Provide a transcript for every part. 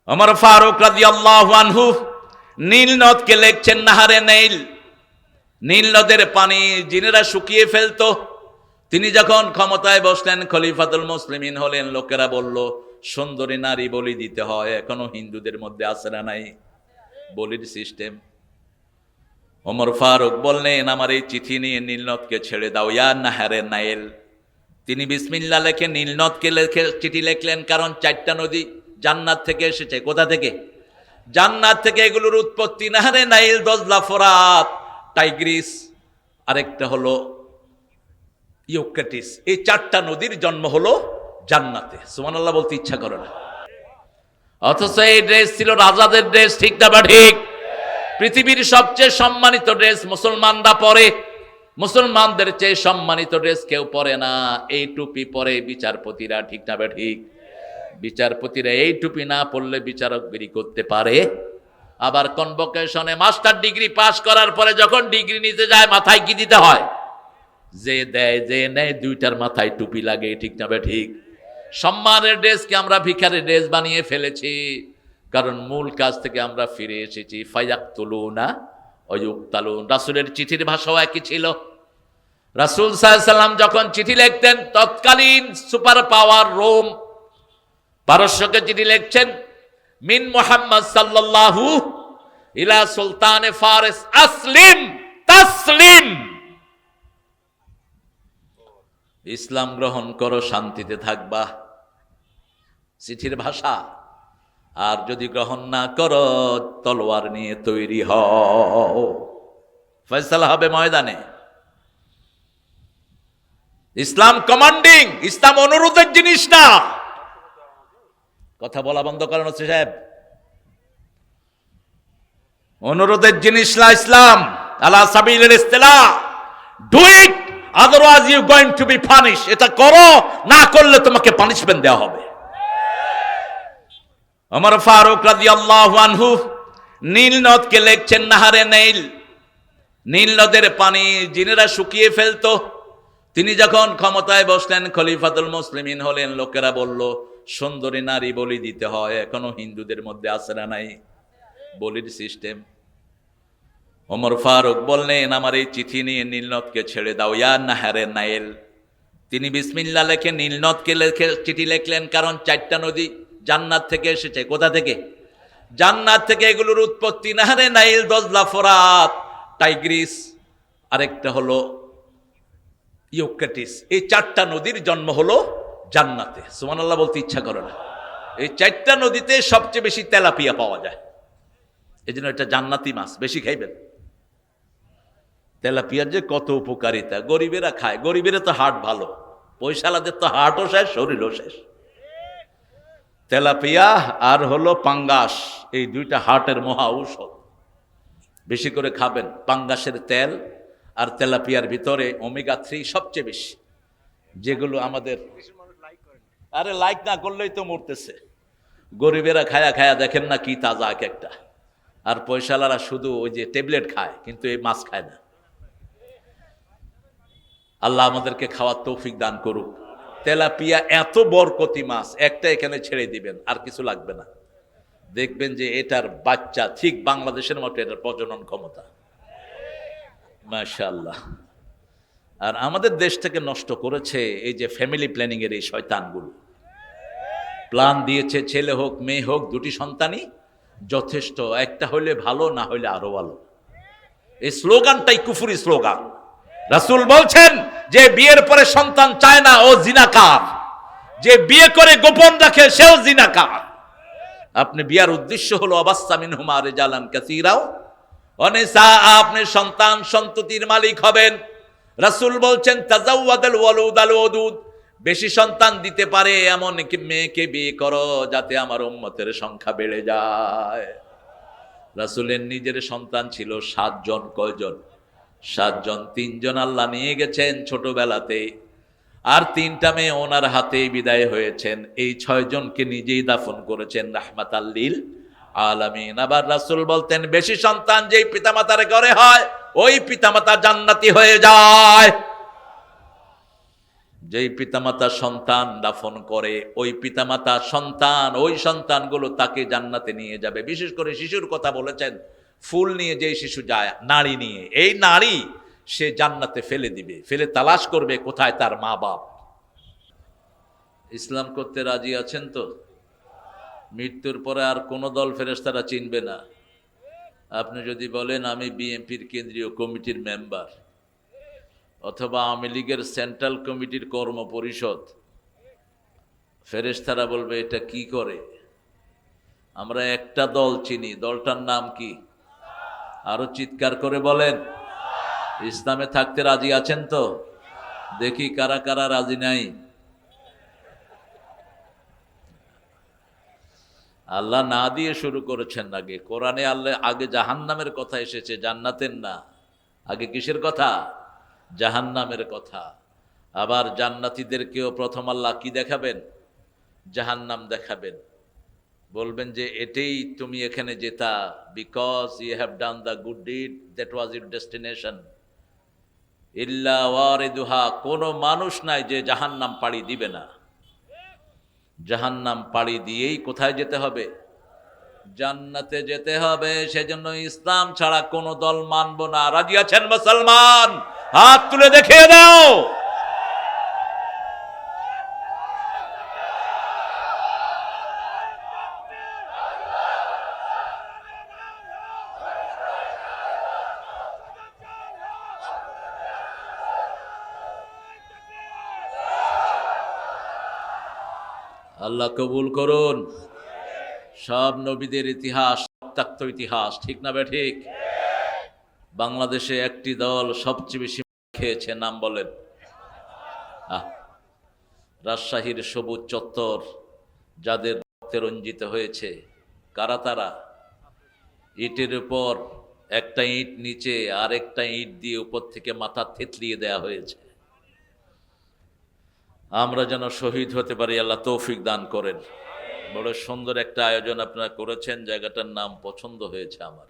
ওমর ফারুক রাদিয়াল্লাহু আনহু নীল নদকে লিখছেন নাহারে নাইল। নীল নদের পানি জিনেরা শুকিয়ে ফেলতো। তিনি যখন ক্ষমতায় বসলেন, খলিফাতুল মুসলিমিন হলেন, লোকেরা বলল সুন্দরী নারী বলি দিতে হয়। এখনো হিন্দুদের মধ্যে আছে না নাই বলির সিস্টেম? ওমর ফারুক বললেন, আমার এই চিঠি নিয়ে নীলনদকে ছেড়ে দাও, ইয়া নাহারে নাইল। তিনি বিসমিল্লাহ লেখে নীলনদকে লেখে চিঠি লিখলেন, কারণ 4টা নদী জান্নাত থেকে এসেছে। কোথা থেকে? জান্নাত থেকে এগুলোর উৎপত্তি। নাহারে নাইল, দজলা, ফোরাত, টাইগ্রিস, আরেকটা হলো ইউফ্রেটিস। এই 4টা নদীর জন্ম হলো জান্নাতে। সুবহানাল্লাহ বলতে ইচ্ছা করে না। অথচ এই ড্রেস ছিল রাজাদের ড্রেস, ঠিক না বা ঠিক? পৃথিবীর সবচেয়ে সম্মানিত ড্রেস মুসলমানরা পরে। মুসলমানদের চেয়ে সম্মানিত ড্রেস কেউ পরে না। এই টুপি পরে বিচারপতিরা, ঠিক না বা ঠিক? বিচারপতিরা এই টুপি না পড়লে বিচারকগিরি করতে পারে? আবার কনভোকেশনে মাস্টার ডিগ্রি পাস করার পরে যখন ডিগ্রি নিতে যায়, মাথায় কি দিতে হয়? যে দেয় যে নেয়, 2টার মাথায় টুপি লাগে, ঠিক না বা ঠিক? সম্মানের ড্রেসকে আমরা ভিখারির ড্রেস বানিয়ে ফেলেছি, কারণ মূল কাজ থেকে আমরা ফিরে এসেছি। ফায়াক্তুলুনা ওয়া ইউক্তালুন। রাসূলের চিঠির ভাষাও একই ছিল। রাসূল সাল্লাল্লাহু আলাইহি সাল্লাম যখন চিঠি লিখতেন, তৎকালীন সুপার পাওয়ার রোম, পারস্যকে চিঠি লিখছেন, মিন মুহাম্মদ সাল্লাল্লাহু ইলা সুলতানে ফারিস আসলিম তাসলিম। ইসলাম গ্রহণ করো, শান্তিতে থাকবা। চিঠির ভাষা। আর যদি গ্রহণ না করো, তলোয়ার নিয়ে তৈরি হও, ফয়সালা হবে ময়দানে। ইসলাম কমান্ডিং, ইসলাম অনুরোধের জিনিস না। কথা বলা বন্ধ করেন হচ্ছে সাহেব। অনুরোধের জিনিস না ইসলাম। আলা সাবিলিল ইস্তিলা, do it otherwise you going to be punish. এটা করো, না করলে তোমাকে পানিশমেন্ট দেওয়া হবে। ওমর ফারুক রাদিয়াল্লাহু আনহু নীল নদকে লিখছেন নাহারে নাইল। নীল নদের পানি জিনেরা শুকিয়ে ফেলতো। তিনি যখন ক্ষমতায় বসলেন, খলিফাতুল মুসলিমিন হলেন, লোকেরা বলল সুন্দরী নারী বলি দিতে হয়। এখনো হিন্দুদের মধ্যে আছে না নাই বলির সিস্টেম? ওমর ফারুক বললেন, আমার এই চিঠি নিয়ে নীলনদকে ছেড়ে দাও, ইয়া নাহারে নাইল। তিনি বিসমিল্লাহ লেখে নীলনদকে লেখে চিঠি লিখলেন, কারণ 4টা নদী জান্নাত থেকে এসেছে। কোথা থেকে? জান্নাত থেকে এগুলোর উৎপত্তি। নাহারে নাইল, দজলা, ফোরাত, টাইগ্রিস, আরেকটা হলো ইউফ্রেটিস। এই 4টা নদীর জন্ম হলো জান্নাতে। সুবহানাল্লাহ বলতে ইচ্ছা করে না। এই 4টা নদীতে সবচেয়ে বেশি তেলাপিয়া পাওয়া যায়। এই জন্য এটা জান্নাতি মাছ, বেশি খাইবেন। তেলাপিয়ার যে কত উপকারিতা, গরিবেরা খায়। গরিবেরা তো হার্ট ভালো, পয়সালাদের তো হার্টও শেষ, শরীরও শেষ। তেলাপিয়া আর হলো পাঙ্গাস, এই 2টা হার্টের মহা ঔষধ। বেশি করে খাবেন। পাঙ্গাসের তেল আর তেলাপিয়ার ভিতরে ওমেগা 3 সবচেয়ে বেশি, যেগুলো আমাদের, আরে লাইক না করলেই তো মরতেছে। গরিবেরা খায়া খায়া দেখেন না কি তাজা এক একটা। আর পয়সালারা শুধু ওই যে ট্যাবলেট খায়, কিন্তু এই মাছ খায় না। আল্লাহ আমাদেরকে খাওয়ার তৌফিক দান করুক। তেলাপিয়া এত বরকতি মাছ, একটা এখানে ছেড়ে দিবেন, আর কিছু লাগবে না। দেখবেন যে এটার বাচ্চা ঠিক বাংলাদেশের মতো এটার প্রজনন ক্ষমতা, মাশাআল্লাহ। আর আমাদের দেশটাকে নষ্ট করেছে এই যে ফ্যামিলি প্ল্যানিং এর এই শয়তানগুলো। প্ল্যান দিয়েছে, ছেলে হোক মেয়ে হোক, 2টি সন্তানই যথেষ্ট, একটা হইলে ভালো, না হইলে আরো ভালো। এই স্লোগানটাই কুফরি স্লোগান। রাসূল বলছেন, যে বিয়ের পরে সন্তান চায় না ও জিনাকার, যে বিয়ে করে গোপন রাখে সেও জিনাকার। আপনি বিয়ার উদ্দেশ্য হলো আবাসসা মিনহুমা রিজালান কাসীরা ওয়া নিসা, আপনি সন্তান সন্ততির মালিক হবেন। রাসূল বলছেন, তাজাওয়াদাল ওয়ালুদ আল ওয়াদুদ, বেশি সন্তান দিতে পারে এমন মেয়েকে বিয়ে করো, যাতে আমার উম্মতের সংখ্যা বেড়ে যায়। রাসূলের নিজের সন্তান ছিল 7 জন। কয়জন? 7 জন। 3 জন আল্লাহ নিয়ে গেছেন ছোটবেলাতে, আর 3টা মেয়ে ওনার হাতেই বিদায় হয়েছেন। এই 6 জনকে নিজেই দাফন করেছেন রাহমাতাল লিল আলামিন। আবার রাসূল বলতেন, বেশি সন্তান যেই পিতামাতার ঘরে হয়, ওই পিতামাতা জান্নাতি হয়ে যায়। যেই পিতামাতা সন্তান দাফন করে ওই পিতামাতা সন্তান, ওই সন্তানগুলো তাকে জান্নাতে নিয়ে যাবে। বিশেষ করে শিশুর কথা বলেছেন, ফুল নিয়ে যেই শিশু যায়, নারী নিয়ে, এই নারী সে জান্নাতে ফেলে দিবে, ফেলে তালাশ করবে কোথায় তার মা বাপ। ইসলাম করতে রাজি আছেন তো? মৃত্যুর পরে আর কোনো দল ফেরেশতারা চিনবে না। আপনি যদি বলেন আমি বিএনপির কেন্দ্রীয় কমিটির মেম্বার অথবা আওয়ামী লীগের সেন্ট্রাল কমিটির কর্ম পরিষদ, ফেরেশতারা বলবে এটা কি করে? আমরা একটা দল চিনি, দলটার নাম কি? আরো চিৎকার করে বলেন, ইসলামে থাকতে রাজি আছেন তো? দেখি কারা কারা রাজি নাই। আল্লাহ না দিয়ে শুরু করেছেন আগে। কোরআনে আল্লাহ আগে জাহান্নামের কথা এসেছে, জান্নাতের না। আগে কিসের কথা? জাহান্নামের কথা। আবার জান্নাতীদেরকেও প্রথম আল্লাহ কি দেখাবেন? জাহান্নাম দেখাবেন। বলবেন যে এটাই তুমি এখানে যেতা, because you have done the good deed, that was your destination. ইল্লা ওয়ারিদুহা, কোনো মানুষ নাই যে জাহান্নাম পাড়ি দিবে না। জাহান্নাম পাড়ি দিয়েই কোথায় যেতে হবে? জান্নাতে যেতে হবে। সেজন্য ইসলাম ছাড়া কোন দল মানব না। রাজি আছেন মুসলমান? হাত তুলে দেখিয়ে দাও। আল্লাহ কবুল করুন। সব নবীদের ইতিহাস রক্তাক্ত ইতিহাস, ঠিক না বে ঠিক? বাংলাদেশে একটি দল সবচেয়ে বেশি খেয়েছে, নাম বলেন? রাজশাহীর সবুজ চত্বর, যাদের রক্তে রঞ্জিত হয়েছে। কারা তারা? ইটের উপর একটা ইট নিচে আর একটা ইট দিয়ে উপর থেকে মাথা থেতলিয়ে দেয়া হয়েছে। আমরা যেন শহীদ হতে পারি, আল্লাহ তৌফিক দান করেন। বড় সুন্দর একটা আয়োজন আপনারা করেছেন, জায়গাটার নাম পছন্দ হয়েছে আমার,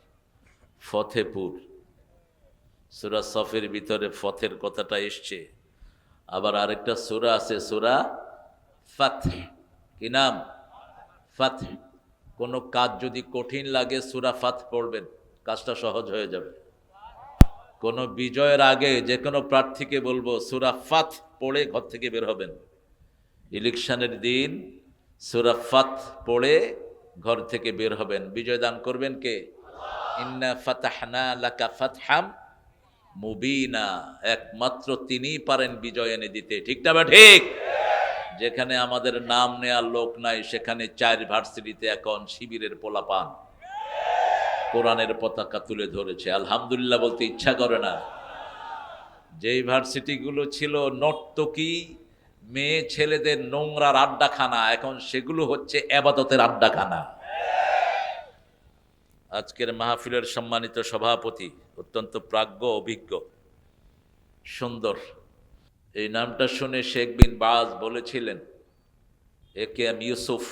ফতেপুর। সূরা সফের ভিতরে ফতের কথাটা এসছে। আবার আরেকটা সূরা আছে, সূরা ফাত। কি নাম? ফাত। কোনো কাজ যদি কঠিন লাগে সূরা ফাত পড়বেন, কাজটা সহজ হয়ে যাবে। কোনো বিজয়ের আগে যে কোনো প্রার্থীকে বলবো সূরা ফাত পড়ে ঘর থেকে বের হবেন। ইলেকশনের দিন সূরা ফাত পড়ে ঘর থেকে বের হবেন। বিজয় দান করবেন কে? ইন্না ফাতাহনা লাকা ফাতহাম মুবিনা। একমাত্র তিনিই পারেন বিজয় এনে দিতে, ঠিক না বা ঠিক? যেখানে আমাদের নাম নেয়ার লোক নাই সেখানে 4 ভার্সিটিতে এখন শিবিরের পোলাপান কোরআনের পতাকা তুলে ধরেছে। আলহামদুলিল্লাহ বলতে ইচ্ছা করে না। যেই ভার্সিটিগুলো ছিল নর্তকী মেয়ে ছেলেদের নোংরার আড্ডাখানা, এখন সেগুলো হচ্ছে ইবাদতের আড্ডাখানা। আজকের মাহফিলের সম্মানিত সভাপতি অত্যন্ত প্রাজ্ঞ, অভিজ্ঞ, সুন্দর। এই নামটা শুনে শেখ বিন বাজ বলেছিলেন, এ কে এম ইউসুফ,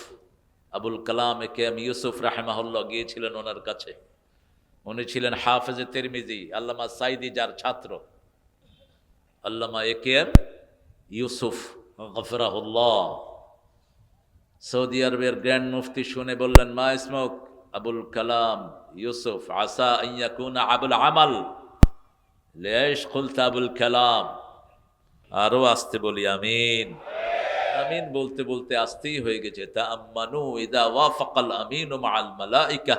আবুল কালাম এ কে এম ইউসুফ রাহিমাহুল্লাহ গিয়েছিলেন ওনার কাছে। উনি ছিলেন হাফেজে তিরমিজি, আল্লামা সাইদি যার ছাত্র। আল্লামা এ কে এম ইউসুফ গফরাহুল্লাহ, সৌদি আরবের গ্র্যান্ড মুফতি, শুনে বললেন, মা ইসমুক? আবুল কালাম ইউসুফ। আসা আন ইয়াকুনা আবুল আমাল, লেশ খুলতা আবুল কালাম। আরো আসতে বলি আমিন। আমিন বলতে বলতে আসতেই হয়ে গেছে। তাআম্মানু ইযা ওয়াফাকাল আমিনু মাআল মালাইকা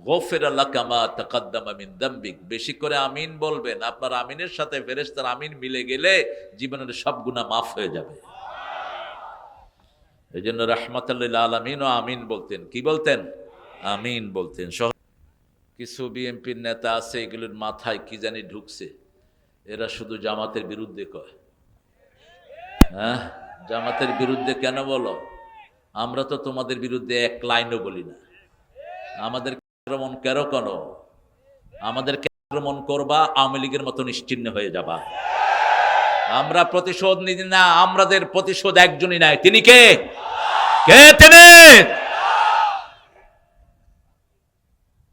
গফিরা লাকা মা তাকাদ্দামা মিন যামবিক। বেশি করে আমিন বলবেন, আপনার আমিনের সাথে ফেরেশতার আমিন মিলে গেলে জীবনের সব গুনাহ মাফ হয়ে যাবে। এইজন্য রাহমাতাল লিল আলামিনও আমিন বলতেন। কি বলতেন? আমিন বলতেন। কিছু বিএনপির নেতা আছে, এগুলোর মাথায় কি জানি ঢুকছে, এরা শুধু জামাতের বিরুদ্ধে কয়। হ্যাঁ, জামাতের বিরুদ্ধে কেন বলো? আমরা তো তোমাদের বিরুদ্ধে এক লাইনও বলি না। আমাদের আক্রমণ কেন? আমাদেরকে আক্রমণ করবা, আওয়ামী লীগের মতো নিশ্চিহ্ন হয়ে যাবা। আমরা প্রতিশোধ নিই না, আমাদের প্রতিশোধ একজনই নাই। তিনি কে? কে তিনি?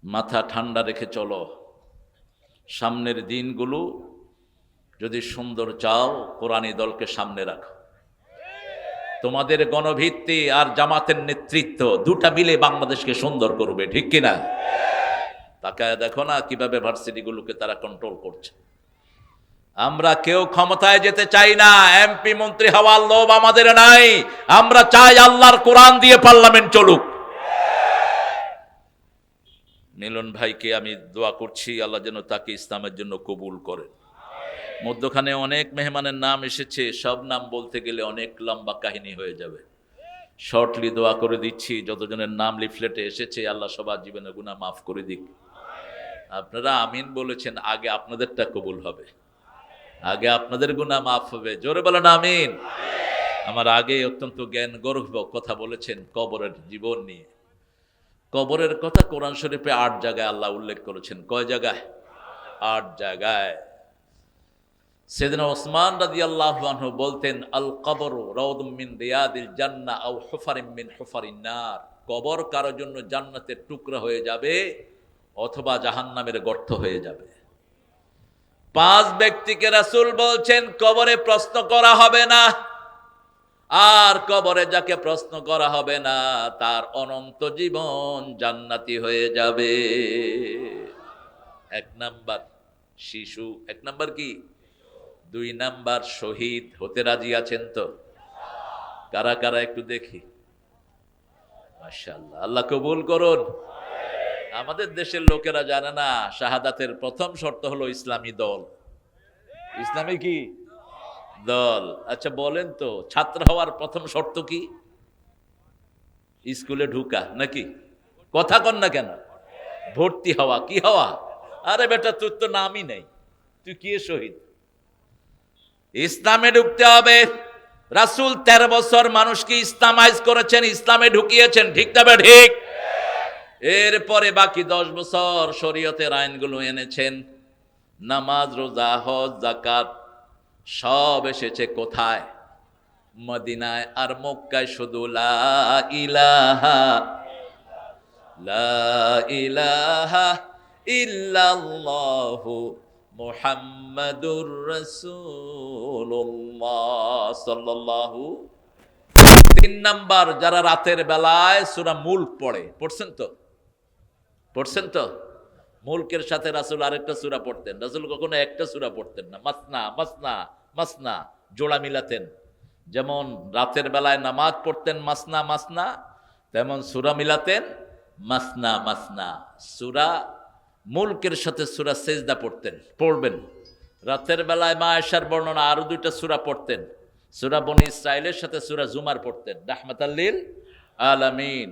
মাথা ঠান্ডা রেখে চলো। সামনের দিনগুলো যদি সুন্দর চাও, কোরআনী দলকে সামনে রাখো। তোমাদের গণভিত্তি আর জামাতের নেতৃত্ব দুটা মিলে বাংলাদেশকে সুন্দর করবে, ঠিক কিনা? তাকায় দেখো না কিভাবে ভার্সিটিগুলোকে তারা কন্ট্রোল করছে। আমরা কেউ ক্ষমতায় যেতে চাই না, এমপি মন্ত্রী হওয়ার লোভ আমাদের নাই। আমরা চাই আল্লাহর কোরআন দিয়ে পার্লামেন্ট চলুক। মিলন ভাইকে আমি দোয়া করছি আল্লাহ যেন তাকে ইসলামের জন্য কবুল করেন। মধ্যখানে অনেক মেহমানের নাম এসেছে, সব নাম বলতে গেলে অনেক লম্বা কাহিনী হয়ে যাবে। শর্টলি দোয়া করে দিচ্ছি, যতজনের নাম লিফলেটে এসেছে আল্লাহ সবার জীবনের গুনাহ মাফ করে দিক। আপনারা আমিন বলেছেন, আগে আপনাদেরটা কবুল হবে, আগে আপনাদের গুনাহ মাফ হবে। জোরে বলেন আমিন। আমার আগে অত্যন্ত জ্ঞান গর্ভ কথা বলেছেন কবরের জীবন নিয়ে। কবরের কথা কোরআন শরীফে 8 জায়গায় আল্লাহ উল্লেখ করেছেন। কয় জায়গায়? 8 জায়গায়। সাইয়েদনা ওসমান রাদিয়াল্লাহু আনহু বলতেন, আল কবরু রাউদুম মিন রিয়াদিল জান্নাহ আও হুফারিম মিন হুফারিন নার। কবর কারোর জন্য জান্নাতের টুকরা হয়ে যাবে অথবা জাহান্নামের গর্ত হয়ে যাবে। 5 ব্যক্তিকে রাসূল বলছেন কবরে প্রশ্ন করা হবে না, আর কবরে যাকে প্রশ্ন করা হবে না তার অনন্ত জীবন জান্নাতি হয়ে যাবে। 1 নাম্বার শিশু, 1 নাম্বার কি? 2 নাম্বার শহীদ। হতে রাজি আছেন তো? কারা কারা একটু দেখি। মাশাআল্লাহ, আল্লাহ কবুল করুন। আমাদের দেশের লোকেরা জানে না শাহাদাতের প্রথম শর্ত হলো ইসলামী দল। ইসলামী কি দল? আচ্ছা বলেন তো, ছাত্র হওয়ার প্রথম শর্ত কি? স্কুলে ঢুকা নাকি? কথা কন না কেন? ভর্তি হওয়া। কি হওয়া? আরে বেটা তোর তো নামই নেই, তুই কি শহীদ? ইসলামে ঢুকতে হবে। রাসূল 13 বছর মানুষকে ইসলামাইজ করেছেন, ইসলামে ঢুকিয়েছেন, ঠিক তবে ঠিক। এরপরে বাকি 10 বছর শরীয়তের আইনগুলো এনেছেন। নামাজ, রোজা, হজ, যাকাত সব এসেছে কোথায়? মদিনায় আর মক্কায়। শুধু লা ইলাহা ইল্লাল্লাহু মুহাম্মাদুর রাসূলুল্লাহ সাল্লাল্লাহু। 3 নাম্বার, যারা রাতের বেলায় সূরা মুলক পড়ে, পড়ছেন তো? পড়ছেন তো? মুলকের সাথে রাসূল আরেকটা সূরা পড়তেন। রাসূল কখনো একটা সূরা পড়তেন না, মাসনা মাসনা মাসনা জোড়া মিলাতেন। যেমন রাতের বেলায় নামাজ পড়তেন মাসনা মাসনা, তেমন সূরা মিলাতেন মাসনা মাসনা। সূরা মুলকের সাথে সূরা সেজদা পড়বেন। রাতের বেলায় মা আয়েশার বর্ণনা আরো 2টা সূরা পড়তেন। সূরা বনী ইসরাইলের সাথে সূরা জুমার পড়তেন, রাহমাতাল লিল আলামিন।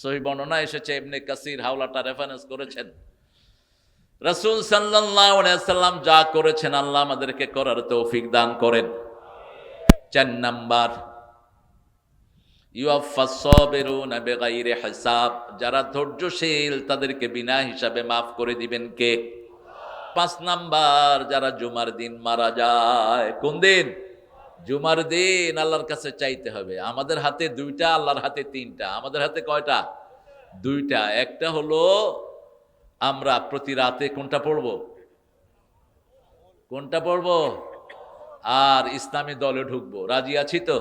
সহিহ বর্ণনা এসেছে, ইবনে কাসির হাওলাটা রেফারেন্স করেছেন। রাসূল সাল্লাল্লাহু আলাইহি সাল্লাম যা করেছেন আল্লাহ আমাদেরকে করার তৌফিক দান করেন। 4 নাম্বার, ইউয়াফাস সাবিরুনা বিগাইরি হিসাব। যারা ধৈর্যশীল তাদেরকে বিনা হিসাবে মাফ করে দিবেন কে? 5 নাম্বার, যারা জুমার দিন মারা যায়। কোন দিন? জুমার দিন। আল্লাহর কাছে চাইতে হবে। আমাদের হাতে 2টা, আল্লাহর হাতে 3টা। আমাদের হাতে কয়টা? 2টা। একটা হলো আমরা প্রতি রাতে কোনটা পড়বো? কোনটা পড়বো? আর ইসলামী দলে ঢুকবো। রাজি আছি তো?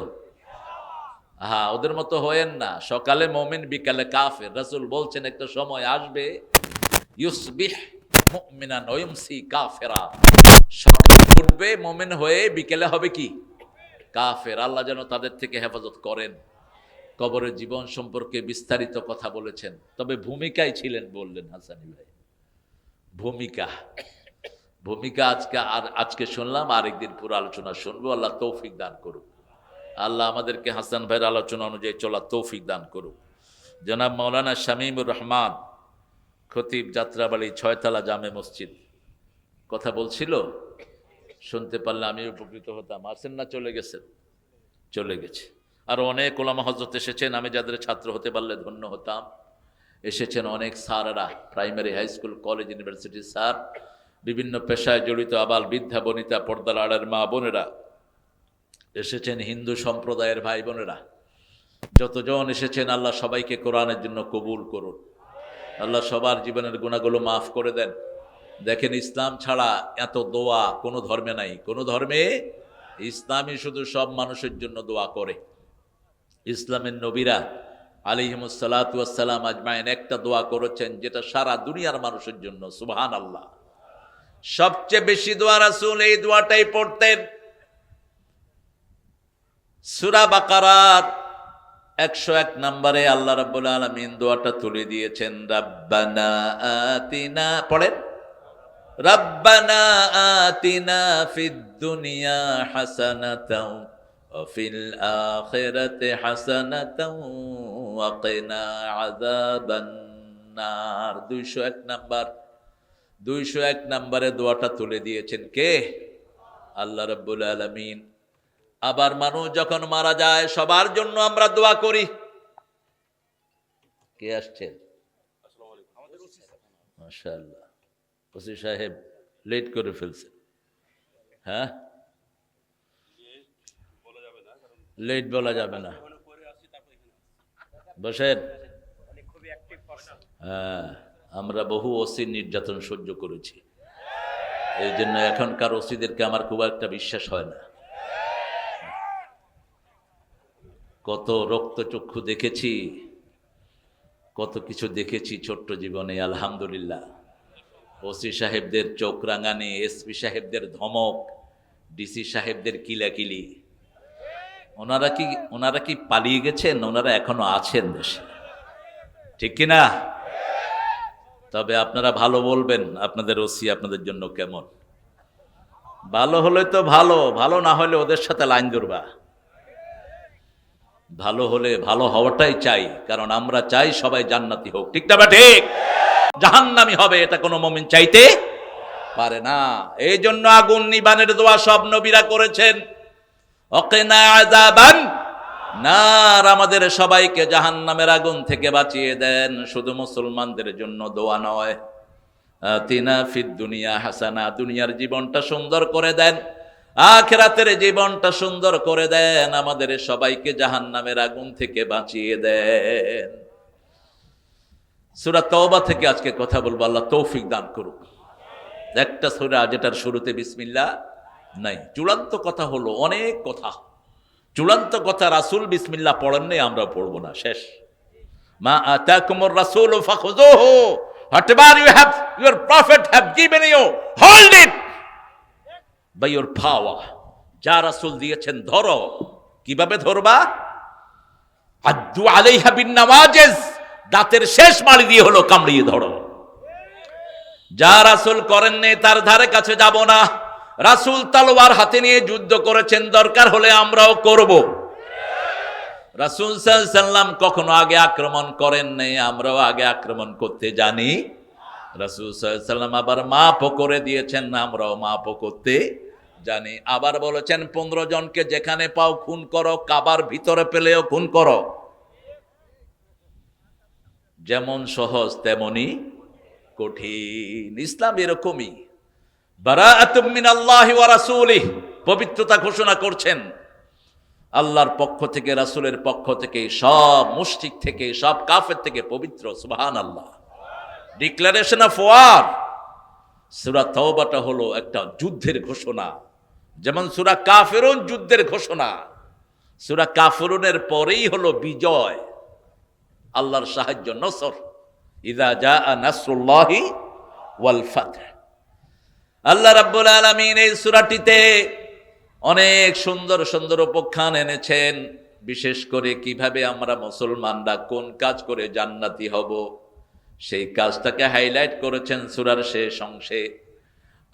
হ্যাঁ, ওদের মতো হয়েন না, সকালে মুমিন বিকালে কাফের। রাসূল বলছেন একটা সময় আসবে, ইউসবিহ মুমিনান ওয়া ইউমসি কাফিরা। সকালে উঠবে মুমিন হয়ে, বিকেলে হবে কি? কাফের। আল্লাহ যেন তাদের থেকে হেফাজত করেন। কবরের জীবন সম্পর্কে বিস্তারিত কথা বলেছেন, তবে ভূমিকায় ছিলেন বললেন হাসানী ভাই। ভূমিকা আজকে শুনলাম, আরেকদিন পুরো আলোচনা শুনবো। আল্লাহ তৌফিক দান করুক। আল্লাহ আমাদেরকে হাসান ভাইয়ের আলোচনা অনুযায়ী চলার তৌফিক দান করুক। জনাব মাওলানা শামীমুর রহমান খতিব, যাত্রাবাড়ি 6তলা জামে মসজিদ কথা বলছিল, শুনতে পারলে আমি উপকৃত হতাম। আসেন না? চলে গেছেন? চলে গেছে। আর অনেক ওলামা হযরত এসেছেন, আমি যাদের ছাত্র হতে পারলে ধন্য হতাম। এসেছেন অনেক স্যাররা, primary, high school, college, university sir, বিভিন্ন পেশায় জড়িত আবাল বৃদ্ধা বনিতা, পর্দার আড়ের মা বোনেরা এসেছেন, হিন্দু সম্প্রদায়ের ভাই বোনেরা যতজন এসেছেন, আল্লাহ সবাইকে কোরআনের জন্য কবুল করুন। আল্লাহ সবার জীবনের গুনাহগুলো মাফ করে দেন। দেখেন, ইসলাম ছাড়া এত দোয়া কোনো ধর্মে নাই। কোনো ধর্মে ইসলামই শুধু সব মানুষের জন্য দোয়া করে। ইসলামের নবীরা আলাইহিমুসসালাতু ওয়াসসালাম আজমাইন একটা দোয়া করেছেন যেটা সারা দুনিয়ার মানুষের জন্য, সুবহানাল্লাহ। সবচেয়ে বেশি দোয়া রাসূল এই দোয়াটাই পড়তেন। সূরা বাকারার 101 নম্বরে আল্লাহ রাব্বুল আলামিন দোয়াটা তুলে দিয়েছেন, রাব্বানা আতিনা, পড়েন, রাব্বানা আতিনা ফিদ দুনিয়া হাসানাতাও ওয়া ফিল আখিরাতি হাসানাতাও ওয়া কিনা আযাবান নার। 201 নম্বরে দোয়াটা তুলে দিয়েছেন কে? আল্লাহ রাব্বুল আলামিন। আবার মানুষ যখন মারা যায় সবার জন্য আমরা দোয়া করি। কে আসছেন? মাশাআল্লাহ, ওসি সাহেব লেট করে ফেলছেন। হ্যাঁ, লেট বলা যাবে না, বসেন। হ্যাঁ, আমরা বহু ওসির নির্যাতন সহ্য করেছি, এই জন্য এখনকার ওসিদেরকে আমার খুব একটা বিশ্বাস হয় না। কত রক্তচক্ষু দেখেছি, কত কিছু দেখেছি ছোট্ট জীবনে, আলহামদুলিল্লাহ। ওসি সাহেবদের চোখ রাঙানি, এসপি সাহেবদের ধমক, ডিসি সাহেবদের কিলাকিলি। ওনারা কি পালিয়ে গেছেন? ওনারা এখনো আছেন দেশে, ঠিক কিনা? তবে আপনারা ভালো বলবেন আপনাদের ওসি আপনাদের জন্য কেমন। ভালো হলে তো ভালো, ভালো না হলে ওদের সাথে লাইন ধরবা। ভালো হলে ভালো হওয়াটাই চাই, কারণ আমরা চাই সবাই জান্নাতি হোক, ঠিক না? ঠিক। জাহান্নামী হবে এটা কোনো মুমিন চাইতে পারে না। এই জন্য আগুন নিবানের দোয়া সব নবীরা করেছেন। ওয়াকিনা আযাবান নার, আমাদের সবাইকে জাহান্নামের আগুন থেকে বাঁচিয়ে দেন। শুধু মুসলমানদের জন্য দোয়া নয়, আতিনা ফিদ দুনিয়া হাসানা, দুনিয়ার জীবনটা সুন্দর করে দেন, আখিরাতের জীবনটা সুন্দর করে দেন, আমাদের সবাইকে জাহান্নামের আগুন থেকে বাঁচিয়ে দেন। সূরা তাওবা থেকে আজকে কথা বলবো, আল্লাহ তৌফিক দান করুক। একটা সূরা যেটার শুরুতে বিসমিল্লাহ নাই। চূড়ান্ত কথা হলো, অনেক কথা, চূড়ান্ত কথা রাসূল বিসমিল্লাহ পড়েন নাই, আমরা পড়বো না, শেষ। মা আতাকুমুর রাসূলু ফাখুযুহু, whatever your prophet have given you, hold it by your power. যা রাসূল দিয়েছেন ধরো। কিভাবে ধরবা? আদ্দু আলাইহা বিন নাওয়াজিজ, দাঁতের শেষ মাড়ি দিয়ে হলো কামড়িয়ে ধরো। যা রাসূল করেন নাই তার ধারে কাছে যাব না। রাসূল তলোয়ার হাতে নিয়ে যুদ্ধ করেছেন, দরকার হলে আমরাও করব। রাসূল সাল্লাল্লাহু আলাইহি সাল্লাম কখনো আগে আক্রমণ করেন নাই, আমরাও আগে আক্রমণ করতে জানি। রাসূল সাল্লাল্লাহু আলাইহি সাল্লাম আবার মাফও করে দিয়েছেন, আমরাও মাফও করতে জানি। আবার বলেছেন 15 জনকে যেখানে পাও খুন করো, কাবার ভিতরে পেলেও খুন করো। যেমন সহজ তেমনি কঠিন। ইসলাম এরকমই। বারাআতুম মিনাল্লাহি ওয়া রাসূলিহি, পবিত্রতা ঘোষণা করছেন আল্লাহর পক্ষ থেকে, রাসূলের পক্ষ থেকে, সব মুশরিক থেকে, সব কাফের থেকে পবিত্র, সুবহানাল্লাহ। Declaration of war. সূরা তাওবাটা হলো একটা যুদ্ধের ঘোষণা, যেমন সূরা কাফিরুন যুদ্ধের ঘোষণা। সূরা কাফিরুনের পরেই হলো বিজয়, আল্লাহর সাহায্য, নসর। ইযা জাআ নাসরুল্লাহি ওয়াল ফাতহ। আল্লাহ রাব্বুল আলামিন এই সূরাটিতে অনেক সুন্দর সুন্দর উপাখ্যান এনেছেন, বিশেষ করে কিভাবে আমরা মুসলমানরা কোন কাজ করে জান্নাতি হব, সেই কাজটাকে হাইলাইট করেছেন সূরার শেষ অংশে।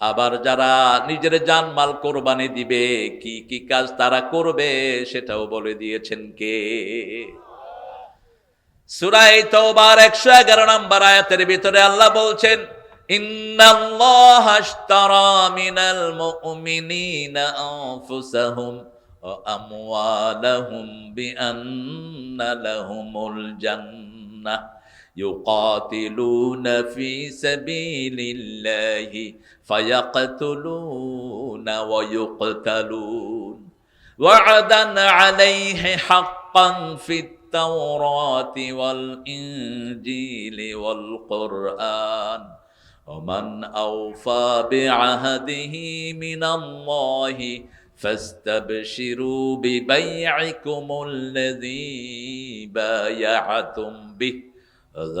আবার যারা নিজের জানমাল কোরবানি দিবে, কি কি কাজ তারা করবে সেটাও বলে দিয়েছেন কে? সূরা তাওবার 111 নম্বর আয়াতের ভিতরে আল্লাহ বলছেন, ইন্নাল্লাহা আশতারা মিনাল মুমিনিনা আনফুসাহুম ওয়া আমওয়ালাহুম বিআন্না লাহুমুল জান্নাহ يقاتلون في سبيل الله فيقتلون ويقتلون وعدا عليه حقا في التوراة والإنجيل والقرآن ومن أوفى بعهده من الله فاستبشروا ببيعكم الذي بايعتم به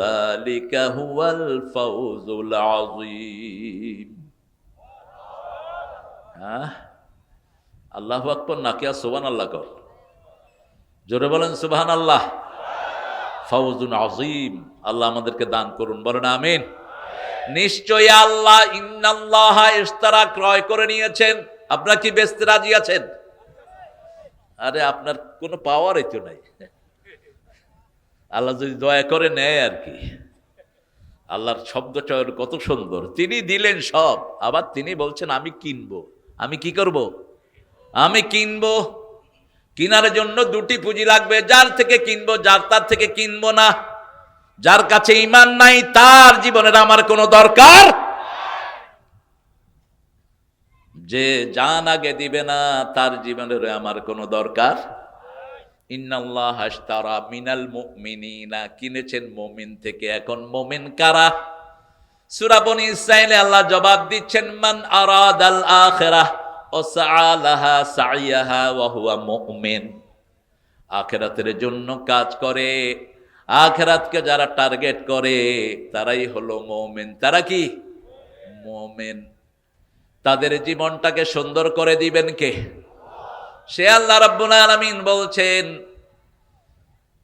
ذلك هو الفوز العظيم আল্লাহু আকবার নাকি আর সুবহানাল্লাহ কর জোরে বলেন সুবহানাল্লাহ ফাউজুন আযীম আল্লাহ আমাদেরকে দান করুন বলেন আমিন নিশ্চয়ই আল্লাহ ইন্নাল্লাহা ইশতারা ক্রয় করে নিয়েছেন আপনারা কি বেচতে রাজি আছেন আরে আপনার কোনো পাওয়ারই তো নাই আল্লাহ যদি দয়া করে নেয় আর কি আল্লাহর শব্দ চয়ন কত সুন্দর তিনি দিলেন সব আবার তিনি বলছেন আমি কিনবো আমি কি করব আমি কিনবো কিনার জন্য দুটি পুঁজি লাগবে যার থেকে কিনবো যার তার থেকে কিনবো না যার কাছে ঈমান নাই তার জীবনের আমার কোনো দরকার যে জান আগে দিবে না তার জীবনের আমার কোনো দরকার ইন্নাল্লাহ আশতারা মিনাল মুমিনিনা কিনেছেন মুমিন থেকে এখন মুমিন কারা সূরা বনী ইসরাঈলে আল্লাহ জবাব দিচ্ছেন মান আরাদাল আখিরাহ ওয়া সাআলাহা সাইয়াহা ওয়া হুয়া মুমিন আখিরাতের জন্য কাজ করে আখিরাতকে যারা টার্গেট করে তারাই হলো মুমিন তারা কি মুমিন তাদের জীবনটাকে সুন্দর করে দিবেন কে সে আল্লাহ রাব্বুল আলামিন বলছেন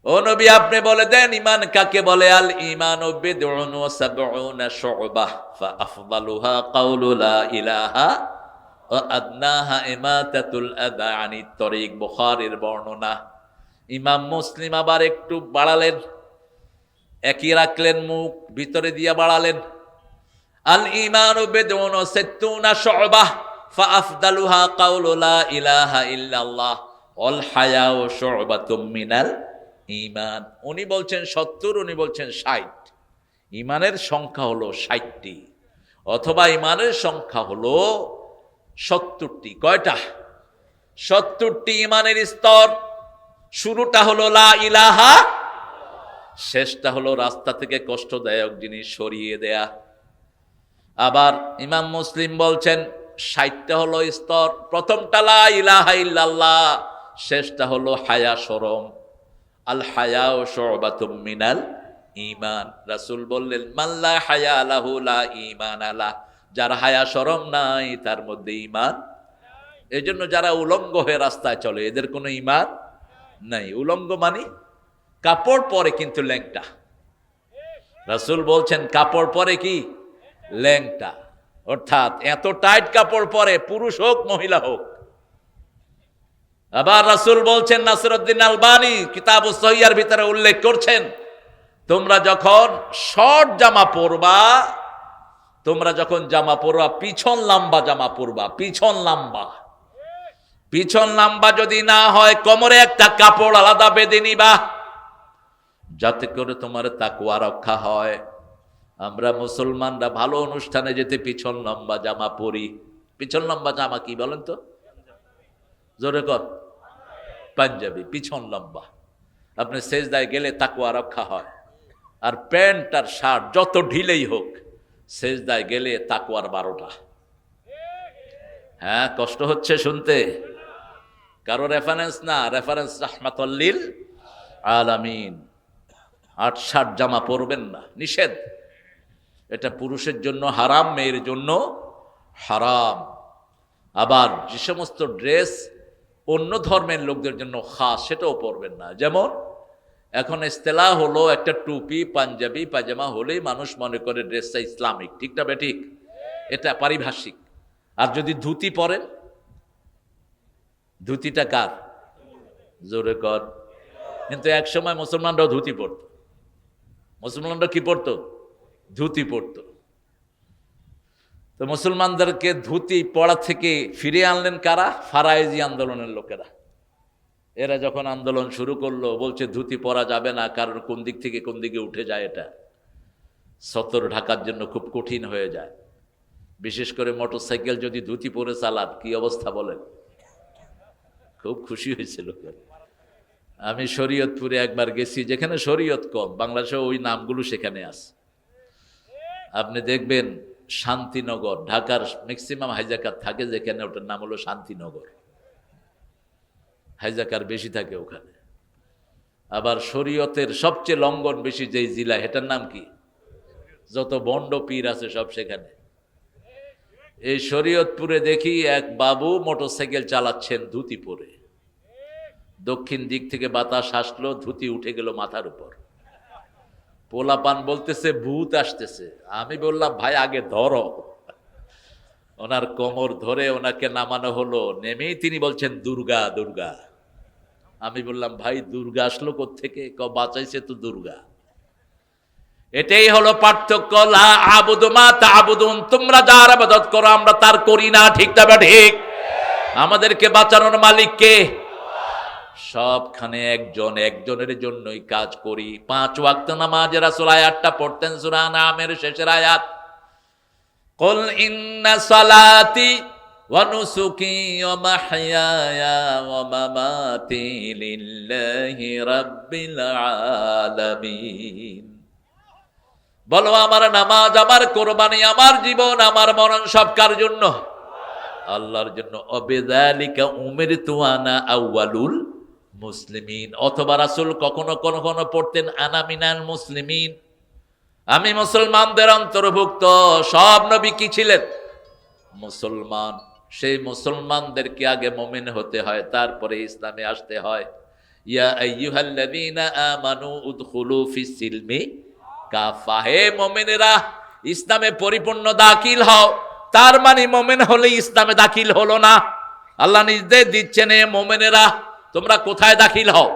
ও নবী আপনি বলে দেন ঈমান কাকে বলে আল ঈমানু বিদউন ওয়া সাবউনা শু'বাহ ফা আফদালুহা কাউলু লা ইলাহা ওয়া আদনাহা ইমাতাতুল আযা আনিত তরিক বুখারীর বর্ণনা ইমাম মুসলিম আবার একটু বাড়ালেন একই রাখলেন মুখ ভিতরে দিয়ে বাড়ালেন আল ঈমানু বিদউন ওয়া সিত্তুনা শু'বাহ ফাআফদালুহা কাউলু লা ইলাহা ইল্লাল্লাহ ওয়াল হায়াউ শু'বাতুম মিনাল ঈমান উনি বলছেন 70 উনি বলছেন 60 ঈমানের সংখ্যা হলো 60টি অথবা ঈমানের সংখ্যা হলো 70টি কয়টা 70টি ঈমানের স্তর শুরুটা হলো লা ইলাহা শেষটা হলো রাস্তা থেকে কষ্টদায়ক জিনিস সরিয়ে দেয়া আবার ইমাম মুসলিম বলছেন 60টা হলো স্তর প্রথমটা লা ইলাহা ইল্লাল্লাহ শেষটা হলো হায়া শরম আল হায়াউ শু'বাতুম মিনাল ঈমান রাসূল বললেন মাল্লা হায়া লাহু লা ঈমান আলা যার হায়া শরম নাই তার মধ্যে ঈমান এজন্য যারা উলঙ্গ হয়ে রাস্তায় চলে এদের কোনো ঈমান নাই উলঙ্গ মানে কাপড় পরে কিন্তু ল্যাংটা রাসূল বলছেন কাপড় পরে কি ল্যাংটা অর্থাৎ এত টাইট কাপড় পরে পুরুষ হোক মহিলা হোক আবার রাসূল বলছেন নাসিরউদ্দিন আলবানী কিতাবুস সহিহার ভিতরে উল্লেখ করছেন তোমরা যখন শর্ট জামা পরবা তোমরা যখন জামা পরবা পিছন লম্বা জামা পরবা পিছন লম্বা যদি না হয় কোমরে একটা কাপড় আলাদা বেঁধে নিবা যাতে করে তোমার তাকওয়া রক্ষা হয় আমরা মুসলমানরা ভালো অনুষ্ঠানে যেতে পিছন লম্বা জামা পরি পিছন লম্বা জামা কি বলেন তো জোরে কর পাঞ্জাবি পিছন লম্বা আপনি সেজদায় গেলে তাকওয়া রক্ষা হয় আর প্যান্ট আর শার্ট যত ঢিলেই হোক সেজদায় গেলে তাকওয়ার 12টা হ্যাঁ কষ্ট হচ্ছে শুনতে কারো রেফারেন্স না রেফারেন্স রাহমাতুল লিল আলামিন 8-60 জামা পরবেন না নিষেধ এটা পুরুষের জন্য হারাম মেয়ের জন্য হারাম আবার যে সমস্ত ড্রেস অন্য ধর্মের লোকদের জন্য খাস সেটাও পরবেন না যেমন এখন ইস্তেলাহ হলো একটা টুপি পাঞ্জাবি পাজামা হলেই মানুষ মনে করে ড্রেসটা ইসলামিক ঠিক না বেঠিক এটা পারিভাষিক আর যদি ধুতি পরেন ধুতিটা কার জোরে কর কিন্তু এক সময় মুসলমানরাও ধুতি পরত মুসলমানরা কি পরতো ধুতি পরতো তো মুসলমানদেরকে ধুতি পড়া থেকে ফিরিয়ে আনলেন কারা ফারায়েজি আন্দোলনের লোকেরা এরা যখন আন্দোলন শুরু করলো বলছে ধুতি পরা যাবে না কারণ কোন দিক থেকে কোন দিকে উঠে যায় এটা সতর ঢাকার জন্য খুব কঠিন হয়ে যায় বিশেষ করে মোটরসাইকেল যদি ধুতি পরে চালান কি অবস্থা বলেন খুব খুশি হয়েছিল আমি শরীয়তপুরে একবার গেছি যেখানে শরীয়ত কম বাংলাদেশে ওই নামগুলো সেখানে আছে আপনি দেখবেন শান্তিনগর ঢাকার ম্যাক্সিমাম হাইজাকার থাকে যেখানে ওটার নাম হলো শান্তিনগর হাইজাকার বেশি থাকে ওখানে। আবার শরীয়তের সবচেয়ে লঙ্ঘন বেশি যেই জেলা, এটার নাম কি? যত বন্ড পীর আছে সব সেখানে। এই শরীয়তপুরে দেখি এক বাবু মোটরসাইকেল চালাচ্ছেন ধুতি পরে, দক্ষিণ দিক থেকে বাতাস আসলো, ধুতি উঠে গেল মাথার উপর। পোলাপান বলতেছে ভূত আসতেছে। আমি বললাম ভাই আগে ধরো। ওনার কোমর ধরে ওনাকে নামানো হলো, নেমেই তিনি বলছেন দুর্গা দুর্গা। আমি বললাম ভাই দুর্গা আসলো কোত্থেকে? বাঁচাইছে তো দুর্গা। এটাই হলো পার্থক্য। লা আবুদু মা তা'বুদুন, তোমরা যার ইবাদত করো আমরা তার করি না। ঠিক তবে ঠিক। আমাদেরকে বাঁচানোর মালিক কে? সবখানে একজন, একজনের জন্যই কাজ করি। 5 ওয়াক্ত নামাজ রাসূল আয়াতটা পড়তেন সূরা আনআমের শেষের আয়াত, কুল ইন্না সালাতি ওয়া নুসুকি ওয়া মাহইয়ায়া ওয়া মামাতি লিল্লাহি রাব্বিল আলামিন। বলো আমার নামাজ, আমার কোরবানি, আমার জীবন, আমার মরণ সব কার জন্য? আল্লাহর জন্য। অবিযালিকা উমিরতু আনা আউয়ালুল মুসলিমিন। অথবা রাসূল কখনো কখনো পড়তেন আনা মিনাল মুসলিমিন, আমি মুসলমানদের অন্তর্ভুক্ত। সব নবী কি ছিলেন? মুসলমান। সেই মুসলমানদেরকে আগে মুমিন হতে হয়, তারপরে ইসলামে আসতে হয়। ইয়া আইয়ুহাল্লাযীনা আমানু উদখুলু ফিস সিলমি কাফা। হে মুমিনেরা, ইসলামে পরিপূর্ণ দাখিল হও। তার মানে মুমিন হলে ইসলামে দাখিল হলো না। আল্লাহ নির্দেশ দিচ্ছেন, হে মুমিনেরা তোমরা কোথায় দাখিল হও?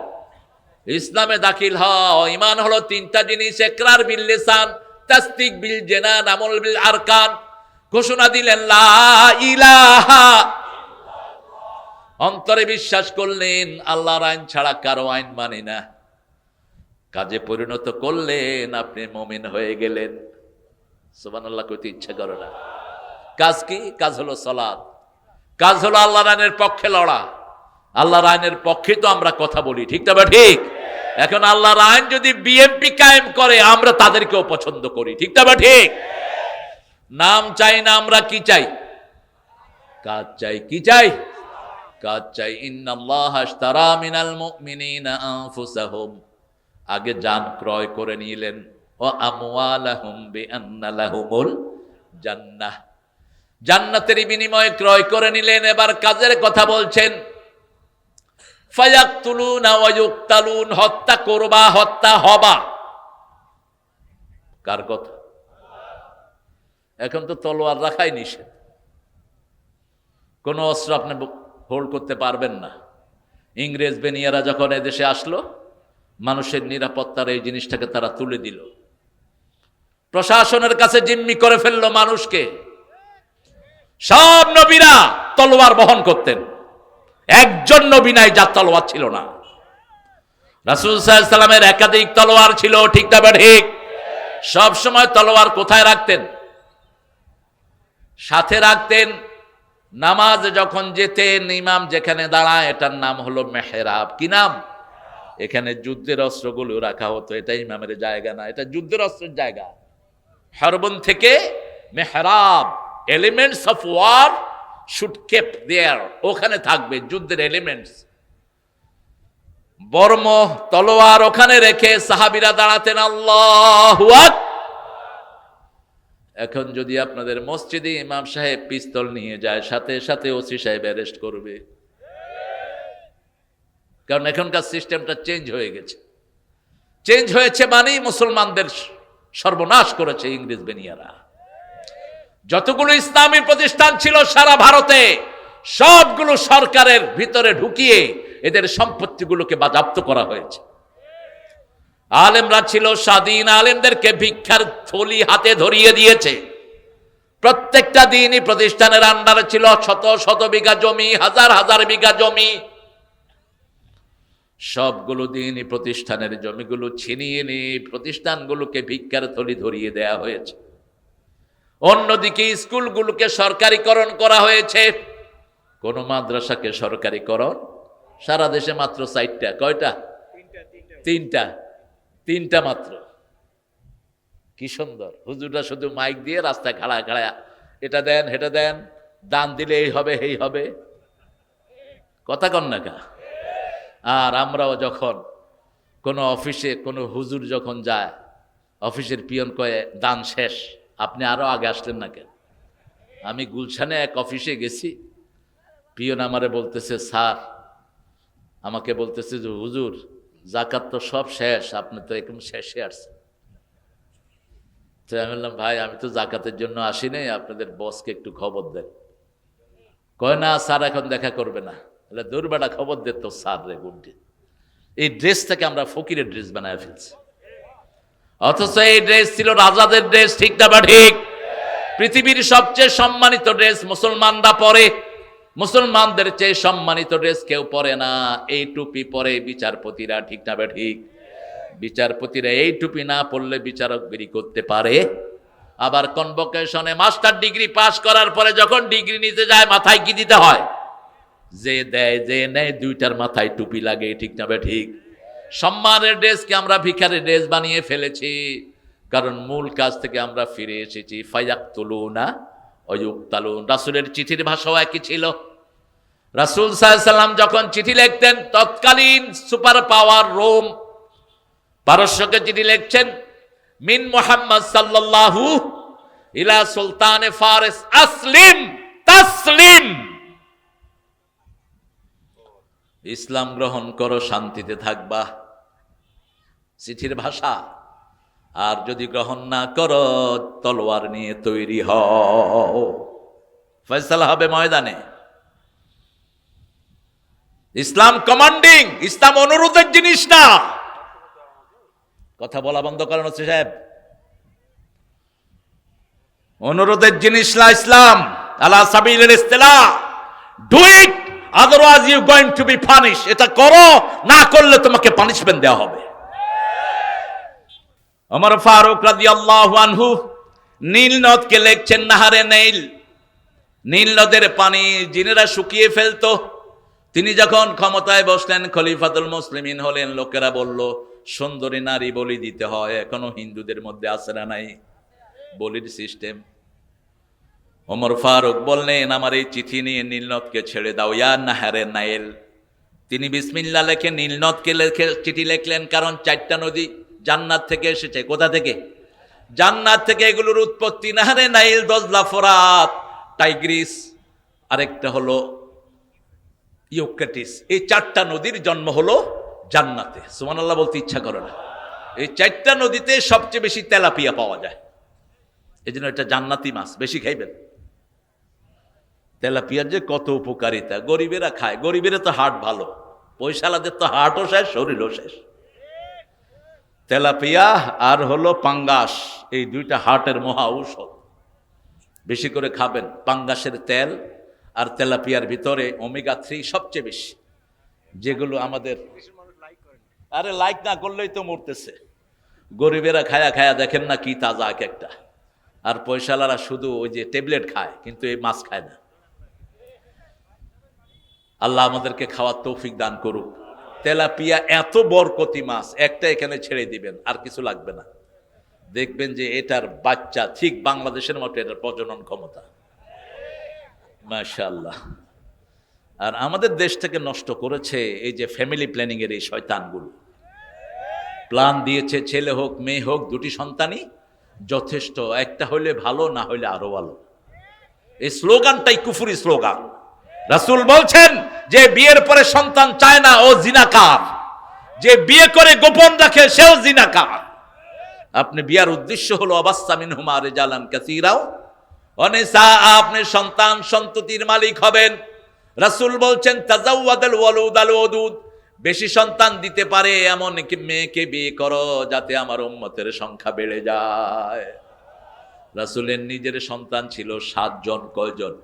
ইসলামে দাখিল হও। ঈমান হলো 3টা জিনিস, ইকরার বিল লিসান, তাসদিক বিল জানান, আমল বিল আরকান। ঘোষণা দিলেন লা ইলাহা, অন্তরে বিশ্বাস করলেন আল্লাহর আইন ছাড়া কারো আইন মানি না, কাজে পরিণত করলেন, আপনি মুমিন হয়ে গেলেন। সুবহানাল্লাহ কইতে ইচ্ছা করে না? কাজ কি? কাজ হলো সালাত। কাজ হলো আল্লাহর আইনের পক্ষে লড়া। আল্লাহর আইনের পক্ষে তো আমরা কথা বলি, ঠিক তবে ঠিক। এখন আল্লাহর আইন যদি বিএনপি কায়েম করে, আমরা তাদেরকেও পছন্দ করি, ঠিক তবে ঠিক। নাম চাই না, আমরা কি চাই? কাজ চাই। কি চাই? কাজ চাই। ইন্নাল্লাহা আশতারা মিনাল মুমিনিনা আনফুসাহুম, আগে জান ক্রয় করে নিলেন, ও আমওয়ালাহুম বিআন্না লাহুমুল জান্নাহ, জান্নাতের বিনিময়ে ক্রয় করে নিলেন। এবার কাজের কথা বলছেন, ফায়াকতুলুনা ওয়া ইউকতালুন, হত্যা করবা, হত্যা হবা। কার কথা? এখন তো তলোয়ার রাখাই নিষেধ, কোন অস্ত্র আপনি হোল্ড করতে পারবেন না। ইংরেজ বেনিয়ারা যখন এদেশে আসলো, মানুষের নিরাপত্তার এই জিনিসটাকে তারা তুলে দিল, প্রশাসনের কাছে জিম্মি করে ফেললো মানুষকে। সব নবীরা তলোয়ার বহন করতেন, একজন নবী নাই যার তলোয়ার ছিল না। রাসূল সাল্লাল্লাহু আলাইহি ওয়াসাল্লামের একাধিক তলোয়ার ছিল, ঠিক না ঠিক? সব সময় তলোয়ার কোথায় রাখতেন? সাথে রাখতেন। নামাজ যখন যেতেন, ইমাম যেখানে দাঁড়ায় এটার নাম হলো মেহরাব। কি নাম? এখানে যুদ্ধের অস্ত্রগুলো রাখা হতো। এটা ইমামের জায়গা না, এটা যুদ্ধের অস্ত্রের জায়গা। হরবন থেকে মেহরাব, elements of war should keep there, ওখানে থাকবে যুদ্ধের এলিমেন্টস। বর্ম, তলোয়ার ওখানে রেখে সাহাবীরা দাঁড়াতেন আল্লাহু আকবার। এখন যদি আপনাদের মসজিদে ইমাম সাহেব পিস্তল নিয়ে যায়, সাথে সাথে ওসি সাহেব অ্যারেস্ট করবে, কারণ এখনকার সিস্টেমটা চেঞ্জ হয়ে গেছে। চেঞ্জ হয়েছে মানেই মুসলমানদের সর্বনাশ করেছে ইংরেজ বেনিয়ারা। যতগুলো ইসলামী প্রতিষ্ঠান ছিল সারা ভারতে, সবগুলো সরকারের ভিতরে ঢুকিয়ে এদের সম্পত্তিগুলোকে বাজেয়াপ্ত করা হয়েছে। আলেমরা ছিল স্বাধীন, আলেমদেরকে ভিক্ষার থলি হাতে ধরিয়ে দিয়েছে। প্রত্যেকটা দিনই প্রতিষ্ঠানের আন্ডারে ছিল শত শত বিঘা জমি, হাজার হাজার বিঘা জমি। সবগুলো দিনই প্রতিষ্ঠানের জমিগুলো ছিনিয়ে নিয়ে প্রতিষ্ঠানগুলোকে ভিক্ষার থলি ধরিয়ে দেয়া হয়েছে। অন্যদিকে স্কুলগুলোকে সরকারিকরণ করা হয়েছে। কোন মাদ্রাসাকে সরকারিকরণ? সারা দেশে মাত্র 4টা। কয়টা? 3টা মাত্র। কি সুন্দর! হুজুররা শুধু মাইক দিয়ে রাস্তায় খাড়া খাড়া এটা দেন সেটা দেন, দান দিলে এই হবে এই হবে। কথা কন না কা? আর আমরাও যখন কোনো অফিসে কোনো হুজুর যখন যায়, অফিসের পিয়ন কয়ে দান শেষ, আপনি আরো আগে আসলেন না কেন? আমি গুলশানে এক অফিসে গেছি, পিয়ন আমারে বলতেছে, স্যার আমাকে বলতেছে যে হুজুর জাকাত তো সব শেষ, আপনি তো একদম শেষে আসছেন। তো আমি বললাম, ভাই আমি তো জাকাতের জন্য আসি নাই, আপনাদের বসকে একটু খবর দেন। কয় না স্যার এখন দেখা করবে না। তাহলে দূরবেটা খবর দে তো স্যার রে গুড্ডি। এই ড্রেসটাকে আমরা ফকিরের ড্রেস বানায় ফেলছি, অথচ এই ড্রেস ছিল রাজাদের ড্রেস। ঠিক না বা ঠিক? পৃথিবীর সবচেয়ে সম্মানিত ড্রেস মুসলমানরা পরে, মুসলমানদের চেয়ে সম্মানিত ড্রেস কেউ পরে না। এই টুপি পরে বিচারপতিরা। ঠিক না বা ঠিক? বিচারপতিরা এই টুপি না পড়লে বিচারকগিরি করতে পারে? আবার কনভোকেশনে মাস্টার ডিগ্রি পাস করার পরে যখন ডিগ্রি নিতে যায়, মাথায় কি দিতে হয়? যে দেয় যে নেয় দুইটার মাথায় টুপি লাগে। ঠিক না বা ঠিক? সম্মানের ড্রেসকে আমরা ভিখারির ড্রেস বানিয়ে ফেলেছি, কারণ মূল কাজ থেকে আমরা ফিরে এসেছি। ফায়াক্তুলুনা ওয়া ইউক্তালুন। রাসূলের চিঠির ভাষাও একই ছিল। রাসূল সাল্লাল্লাহু আলাইহি সাল্লাম যখন চিঠি লিখতেন, তৎকালীন সুপার পাওয়ার রোম পারস্যকে চিঠি লিখছেন, মিন মুহাম্মদ সাল্লাল্লাহু ইলা সুলতানে ফারিস আসলিম তাসলিম। ইসলাম গ্রহণ করো, শান্তিতে থাকবা। চিঠির ভাষা। আর যদি গ্রহণ না করো, তলোয়ার নিয়ে তৈরি হও, ফয়সালা হবে ময়দানে। ইসলাম কমান্ডিং, ইসলাম অনুরোধের জিনিস না। কথা বলা বন্ধ করেন হচ্ছে সাহেব। অনুরোধের জিনিস না ইসলাম। আলা সাবিলিল ইস্তিলা। Do it, otherwise you going to be punish. এটা করো, না করলে তোমাকে পানিশমেন্ট দেওয়া হবে। ওমর ফারুক রাদিয়াল্লাহু আনহু নীল নদকে লিখছেন নাহারে নীল। নীল নদের পানি জিনেরা শুকিয়ে ফেলতো। তিনি যখন ক্ষমতায় বসলেন, খলিফাতুল মুসলিমিন হলেন, লোকেরা বলল সুন্দরী নারী বলি দিতে হয়। এখনো হিন্দুদের মধ্যে আছে না নাই বলির সিস্টেম? ওমর ফারুক বললেন, আমার এই চিঠি নিয়ে নীলনদকে ছেড়ে দাও, ইয়া নাহারে নাইল। তিনি বিসমিল্লাহ লেখে নীলনদকে লেখে চিঠি লিখলেন, কারণ 4টা নদী জান্নাত থেকে এসেছে। কোথা থেকে? জান্নাত থেকে এগুলোর উৎপত্তি। নাহারে নাইল, দজলা, ফোরাত, টাইগ্রিস, আরেকটা হলো ইউক্রেটিস। এই 4টা নদীর জন্ম হলো জান্নাতে। সুবহানাল্লাহ বলতে ইচ্ছা করে না। এই 4টা নদীতে সবচেয়ে বেশি তেলাপিয়া পাওয়া যায়, এই জন্য এটা জান্নাতি মাছ, বেশি খাইবেন। তেলাপিয়ার যে কত উপকারিতা, গরিবেরা খায়। গরিবেরা তো হার্ট ভালো, পয়সালাদের তো হার্টও শেষ, শরীরও শেষ। তেলাপিয়া আর হলো পাঙ্গাস, এই 2টা হার্টের মহা ঔষধ। বেশি করে খাবেন। পাঙ্গাসের তেল আর তেলাপিয়ার ভিতরে ওমেগা 3 সবচেয়ে বেশি, যেগুলো আমাদের, আরে লাইক না করলেই তো মরতেছে। গরিবেরা খায়া খায়া দেখেন না কি তাজা এক একটা। আর পয়সালারা শুধু ওই যে ট্যাবলেট খায়, কিন্তু এই মাছ খায় না। আল্লাহ আমাদেরকে খাওয়ার তৌফিক দান করুক। তেলাপিয়া এত বরকতি মাছ, একটা এখানে ছেড়ে দিবেন, আর কিছু লাগবে না। দেখবেন যে এটার বাচ্চা ঠিক বাংলাদেশের মতো এটার প্রজনন ক্ষমতা, মাশাআল্লাহ। আর আমাদের দেশটাকে নষ্ট করেছে এই যে ফ্যামিলি প্ল্যানিং এর এই শয়তানগুলো। প্ল্যান দিয়েছে, ছেলে হোক মেয়ে হোক, 2টি সন্তানই যথেষ্ট, একটা হইলে ভালো, না হইলে আরো ভালো। এই স্লোগানটাই কুফরি স্লোগান। রাসূল বলছেন, যে বিয়ের পরে সন্তান চায় না ও জিনাকার, যে বিয়ে করে গোপন রাখে সেও জিনাকার। আপনি বিয়ার উদ্দেশ্য হলো আবাসসা মিনহুমা রিজালান কাসীরা ওয়া নিসা, আপনি সন্তান সন্ততির মালিক হবেন। রাসূল বলছেন, তাজাওয়াদাল ওয়ালুদ আল ওয়াদুদ, বেশি সন্তান দিতে পারে এমন মেয়েকে বিয়ে করো, যাতে আমার উম্মতের সংখ্যা বেড়ে যায়। রাসূলের নিজের সন্তান ছিল 7 জন। কয়জন?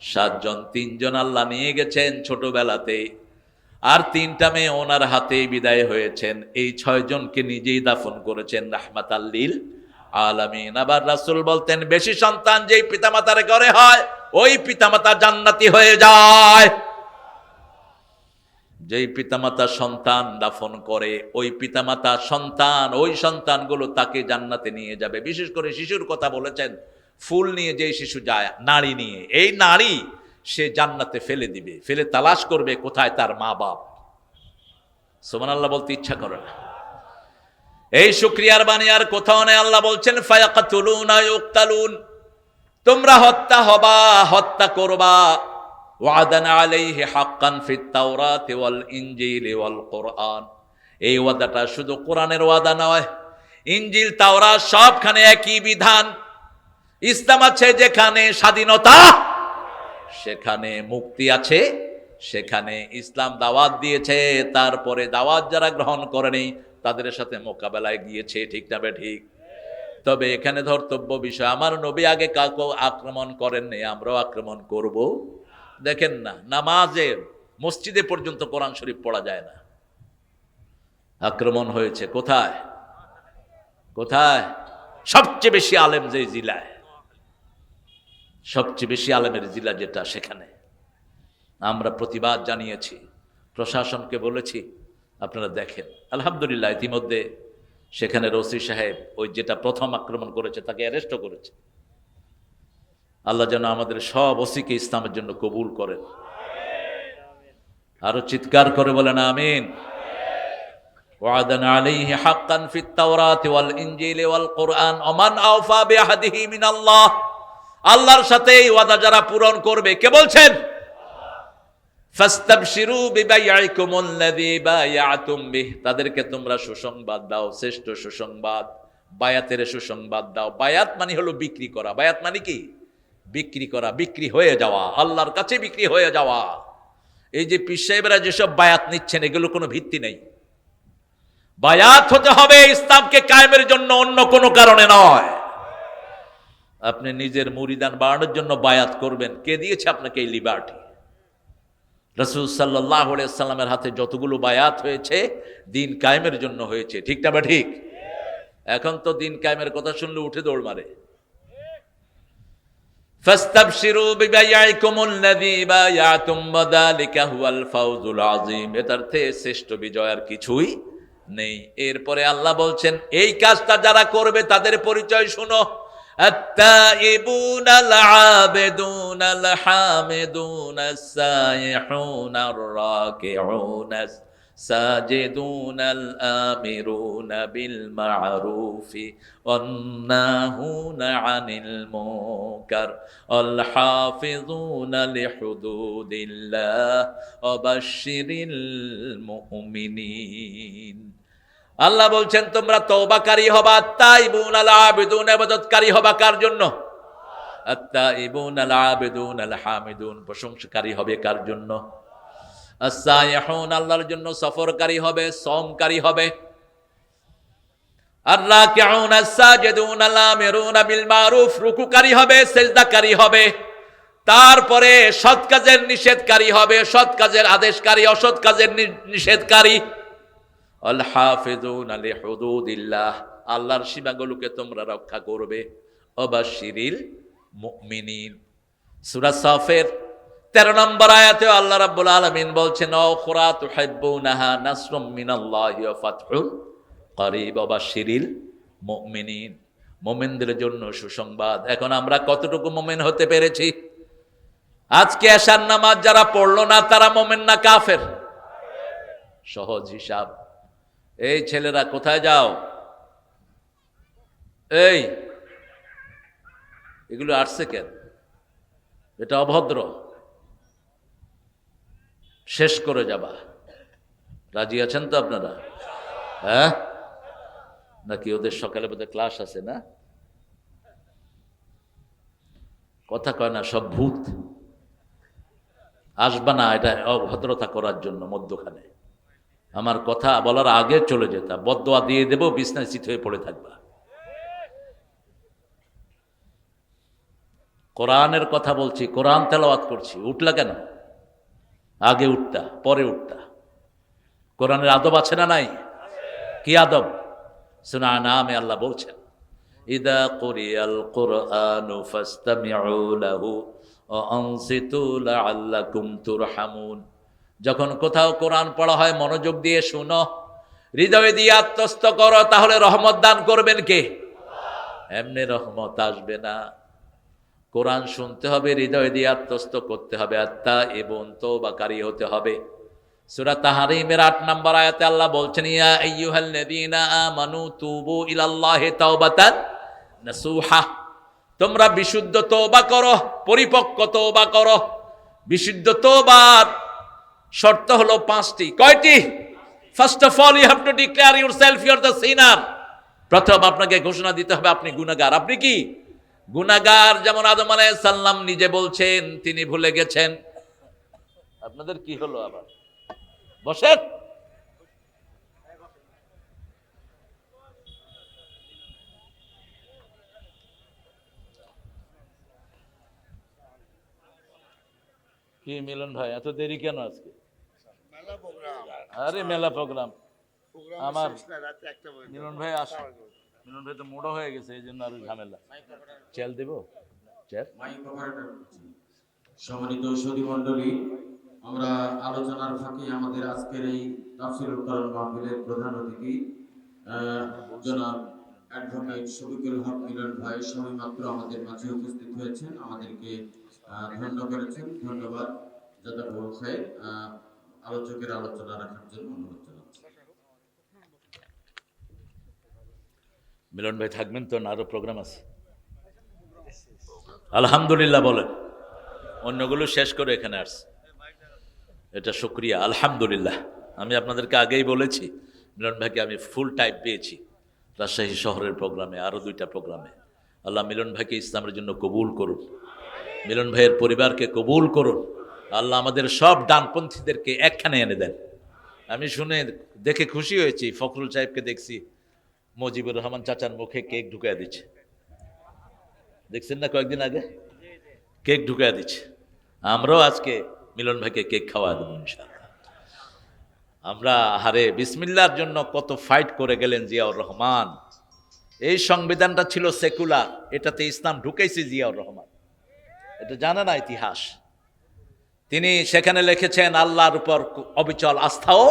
7 জন। 3 জন আল্লাহ নিয়ে গেছেন ছোটবেলাতে, আর 3টা মেয়ে ওনার হাতেই বিদায় হয়েছেন। এই 6 জনকে নিজেই দাফন করেছেন রাহমাতাল লিল আলামিন। আবার রাসূল বলতেন, বেশি সন্তান যেই পিতামাতার ঘরে হয়, ওই পিতামাতা জান্নাতি হয়ে যায়। যেই পিতামাতা সন্তান দাফন করে, ওই পিতামাতা সন্তান, ওই সন্তানগুলো তাকে জান্নাতে নিয়ে যাবে। বিশেষ করে শিশুর কথা বলেছেন, ফুল নিয়ে যেই শিশু যায়, নারী নিয়ে, এই নারী সে জান্নাতে ফেলে দিবে, ফেলে তালাশ করবে কোথায় তার মা বাপ। সুবহানাল্লাহ বলতে ইচ্ছা করে না। এই শুকরিয়ার বাণী আর কোথাও নেই। আল্লাহ বলছেন ফায়াকাতুলুনা ইউক্তালুন, তোমরা হত্যা হবা, হত্যা করবা। ওয়াদান আলাইহি হাক্কান ফিত তাওরাতি ওয়াল ইনজিলি ওয়াল কুরআন, এই ওয়াদাটা শুধু কোরআনের ওয়াদা নয়, ইনজিল তাওরাত সবখানে একই বিধান। ইসলাম আছে যেখানে স্বাধীনতা, সেখানে মুক্তি আছে, সেখানে ইসলাম দাওয়াত দিয়েছে, তারপরে দাওয়াত যারা গ্রহণ করেনি তাদের সাথে মোকাবেলায় গিয়েছে, ঠিক না ঠিক? তবে এখানে ধর্তব্য বিষয়, আমার নবী আগে কাউকে আক্রমণ করেননি, আমরাও আক্রমণ করব? দেখেন না, নামাজে মসজিদে পর্যন্ত কোরআন শরীফ পড়া যায় না। আক্রমণ হয়েছে কোথায়? কোথায়? সবচেয়ে বেশি আলেম যে জেলায়, সবচেয়ে বেশি আলেমের জেলা যেটা, সেখানে আমরা প্রতিবাদ জানিয়েছি, প্রশাসনকে বলেছি। আপনারা দেখেন আলহামদুলিল্লাহ ইতিমধ্যে সেখানে ওসি সাহেব ওই যেটা প্রথম আক্রমণ করেছে তাকে অ্যারেস্টও করেছে। আল্লাহ যেন আমাদের সব ওসিকে ইসলামের জন্য কবুল করেন। আরো চিৎকার করে বলেন আমিন। ওয়াদান আলাইহি হাক্কান ফিত তাওরাতি ওয়াল ইনজিলি ওয়াল কুরআন ওমান আওফা বিআহদিহি মিনাল্লাহ, আল্লাহর সাথে এই ওয়াদা যারা পূরণ করবে, কে বলছেন? ফাস্তাবশিরু বিবাইআকুমুল্লাযী বায়াতুম বিহ, তাদেরকে তোমরা সুসংবাদ দাও, শ্রেষ্ঠ সুসংবাদ, বায়াতের সুসংবাদ দাও। বায়াত মানে হলো বিক্রি করা। বায়াত মানে কি? বিক্রি করা, বিক্রি হয়ে যাওয়া, আল্লাহর কাছে বিক্রি হয়ে যাওয়া। এই যে পীর সাহেবরা যেসব বায়াত নিচ্ছেন, এগুলো কোনো ভিত্তি নেই। বায়াত হতে হবে ইসলামকে কায়েমের জন্য, অন্য কোনো কারণে নয়। আপনি নিজের মুরিদান বাড়ানোর জন্য বায়াত করবেন, কে দিয়েছে আপনাকে এই লিবার্টি? রাসূল সাল্লাল্লাহু আলাইহি সাল্লামের হাতে যতগুলো বায়াত হয়েছে দিন কায়েমের জন্য হয়েছে, ঠিক না বা ঠিক? এখন তো দিন কায়েমের কথা শুনলে উঠে দৌড় মারে। ফাস্তাবশিরু বিবাইআকুমুল্লাযী বায়াতুম ওয়াযালিকা হুয়াল ফাওজুল আযীম, এটার থেকে শ্রেষ্ঠ বিজয় আর কিছুই নেই। এরপরে আল্লাহ বলছেন এই কাজটা যারা করবে তাদের পরিচয় শুনো। আত-তাইবুনা আল-আবিদুনা আল-হামিদুনা আস-সাইহুনা আর-রাকিউনা আস-সাজিদুনা আল-আমিরুনা বিল মা'রুফি ওয়ান-নাহুনা আনিল মুনকার ওয়াল-হাফিযুনা লিহুদুদিল্লাহ ওয়া বাশশিরিল মুমিনিন। আল্লাহ বলছেন তোমরা তওবাকারী হবা, আত-তাইবুন আল-আবিদুন, ইবাদতকারী হবা কার জন্য? আত-তাইবুন আল-আবিদুন আল-হামিদুন, প্রশংসাকারী হবে কার জন্য? আস-সাইহুন, আল্লাহর জন্য সফরকারী হবে, সাওমকারী হবে। আর-রাকিউন আস-সাজিদুন আল-আমিরুনা বিল মা'রুফ, রুকুকারী হবে, সিজদাকারী হবে। তারপরে সৎ কাজের নিষেধকারী হবে, সৎ কাজের আদেশকারী, অসৎ কাজের নিষেধকারী। আল-হাফিযুনা লিহুদুদিল্লাহ, আল্লাহর সীমাগুলোকে তোমরা রক্ষা করবে। ওয়াবাশশিরিল মুমিনিন। সূরা সাফের 13 নম্বর আয়াতে আল্লাহ রাব্বুল আলামিন বলছেন উখরা তুহিব্বুনাহা নাসরুম মিনাল্লাহি ওয়া ফাতহুন করিব ওয়াবাশশিরিল মুমিনিন, মুমিনদের জন্য সুসংবাদ। এখন আমরা কতটুকু মুমিন হতে পেরেছি? আজকে এশার নামাজ যারা পড়লো না তারা মুমিন না কাফের? সহজ হিসাব। এই ছেলেরা কোথায় যাও? এই এগুলো আসছে কেন? এটা অভদ্র, শেষ করে যাবা। রাজি আছেন তো আপনারা? হ্যাঁ, নাকি ওদের সকালে বোধহয় ক্লাস আছে না? কথা কয় না, সব ভূত। আসবা না, এটা অভদ্রতা করার জন্য মধ্যখানে। আমার কথা বলার আগে চলে যেতাম, বদদোয়া দিয়ে দেবো, বিছনায় চিত হয়ে পড়ে থাকবা। কোরআনের কথা বলছি, কোরআন তেলাওয়াত করছি, উঠলা কেন? আগে উঠতা, পরে উঠতা। কোরআনের আদব আছে না নাই? কি আদব? সূরা আনআমে আল্লাহ বলছেন ইদা কুরিয়াল কুরআনু ফাসতামিউ লাহু ওয়া আনসিতু লাআল্লাকুম তুরহামুন, যখন কোথাও কোরআন পড়া হয় মনোযোগ দিয়ে শুনো, হৃদয় দিয়ে আত্মস্থ করো, তাহলে রহমত দান করবেন কে? এমনি রহমত আসবে না। কোরআন শুনতে হবে, হৃদয় দিয়ে আত্মস্থ করতে হবে, আত্মা এবং তওবাকারী হতে হবে। সূরা তাহরীমের ৮ নম্বর আয়াতে আল্লাহ বলছেন, ইয়া আইয়ুহাল্লাযীনা আমানু তুবু ইলাল্লাহি তাওবাতান নাসুহা, তোমরা বিশুদ্ধ তওবা করো, পরিপক্ক তওবা করো। বিশুদ্ধ তওবার শর্ত হলো 5টি। কয়টি? First of all you have to declare yourself you are the sinner. প্রথম আপনাকে ঘোষণা দিতে হবে আপনি গুনাহগার। আপনি কি গুনাহগার? যেমন আদম আলাইহিস সালাম নিজে বলছেন তিনি ভুলে গেছেন। আপনাদের কি হলো আবার? বসেন। কি মিলন ভাই, এত দেরি কেন আজকে? আরে মেলা প্রোগ্রাম আমার মিলন ভাই আসে। মিলন ভাই তো মোড়ো হয়ে গেছে, এই জন্য আরো ঝামেলা। চেল দেব চেল। সম্মানিত সুধী মণ্ডলী, আমরা আলোচনার ফাঁকে আমাদের আজকের এই তাফসীরুল কোরআন মাহফিলের প্রধান অতিথি জনাব অ্যাডভোকেট শফিকুল হক মিলন ভাই সবেমাত্র আমাদের মাঝে উপস্থিত হয়েছেন, আমাদেরকে ধন্য করেছেন। ধন্যবাদ, জাযাকাল্লাহু খাইর। আলোচকের আলোচনা রাখার জন্য অনুরোধ জানাচ্ছি। মিলন ভাই থাকবেন তো, না আরো প্রোগ্রাম আছে? আলহামদুলিল্লাহ বলেন। অন্যগুলো শেষ করে এখানে আসছে, এটা শুকরিয়া। আলহামদুলিল্লাহ। আমি আপনাদেরকে আগেই বলেছি মিলন ভাইকে আমি ফুল টাইম পেয়েছি রাজশাহী শহরের প্রোগ্রামে, আরও 2টা প্রোগ্রামে। আল্লাহ মিলন ভাইকে ইসলামের জন্য কবুল করুন, মিলন ভাইয়ের পরিবারকে কবুল করুন। আল্লাহ আমাদের সব ডানপন্থীদেরকে একখানে এনে দেন। আমি শুনে দেখে খুশি হয়েছি, ফখরুল সাহেবকে দেখছি মুজিবুর রহমান চাচার মুখে কেক ঢুকায় দিচ্ছে, দেখছেন না কয়েকদিন আগে? কেক ঢুকায় দিচ্ছে। আমরাও আজকে মিলন ভাইকে কেক খাওয়া দেবো ইনশাআল্লাহ। আমরা হারে বিসমিল্লাহর জন্য কত ফাইট করে গেলেন জিয়াউর রহমান। এই সংবিধানটা ছিল সেকুলার, এটাতে ইসলাম ঢুকেছে জিয়াউর রহমান, এটা জানে না ইতিহাস। তিনি সেখানে লিখেছেন আল্লাহর উপর অবিচল আস্থা ও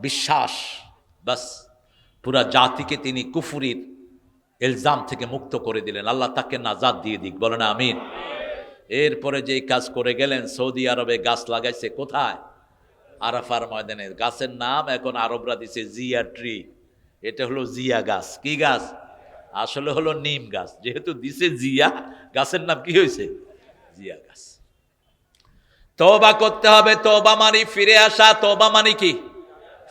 বিশ্বাস। বাস পুরা জাতিকে তিনি কুফরির ইলজাম থেকে মুক্ত করে দিলেন। আল্লাহ তাকে নাজাত দিয়ে দিক, বলেন আমিন। এরপরে যে কাজ করে গেলেন, সৌদি আরবে গাছ লাগাইছে। কোথায়? আরাফার ময়দানে। গাছের নাম এখন আরবরা দিছে জিয়া ট্রি। এটা হলো জিয়া গাছ। কি গাছ? আসলে হলো নিম গাছ, যেহেতু দিছে জিয়া, গাছের নাম কি হয়েছে? জিয়া গাছ। তওবা করতে হবে। তওবা মানে ফিরে আসা। তওবা মানে কি?